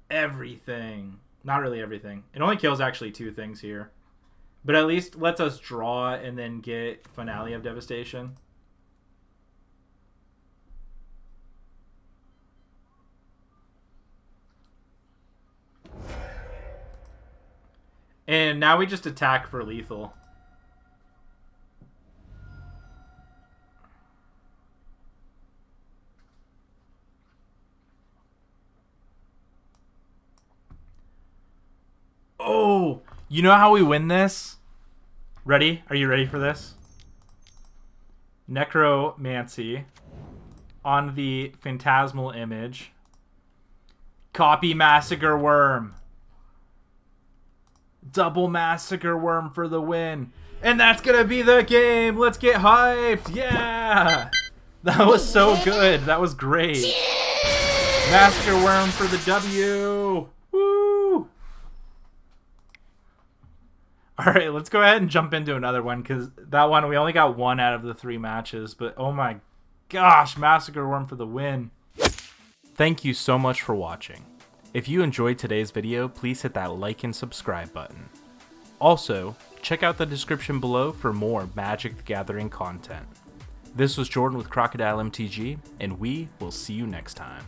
everything. Not really everything. It only kills actually 2 things here. But at least lets us draw and then get Finale of Devastation. And now we just attack for lethal. Oh, you know how we win this? Ready? Are you ready for this? Necromancy on the Phantasmal Image. Copy Massacre Worm. Double Massacre Worm for the win. And that's going to be the game. Let's get hyped. Yeah. That was so good. That was great. Massacre Worm for the W. Woo. All right, let's go ahead and jump into another one because that one, we only got 1 out of the 3 matches. But oh my gosh, Massacre Worm for the win. Thank you so much for watching. If you enjoyed today's video, please hit that like and subscribe button. Also, check out the description below for more Magic the Gathering content. This was Jordan with Crocodile MTG, and we will see you next time.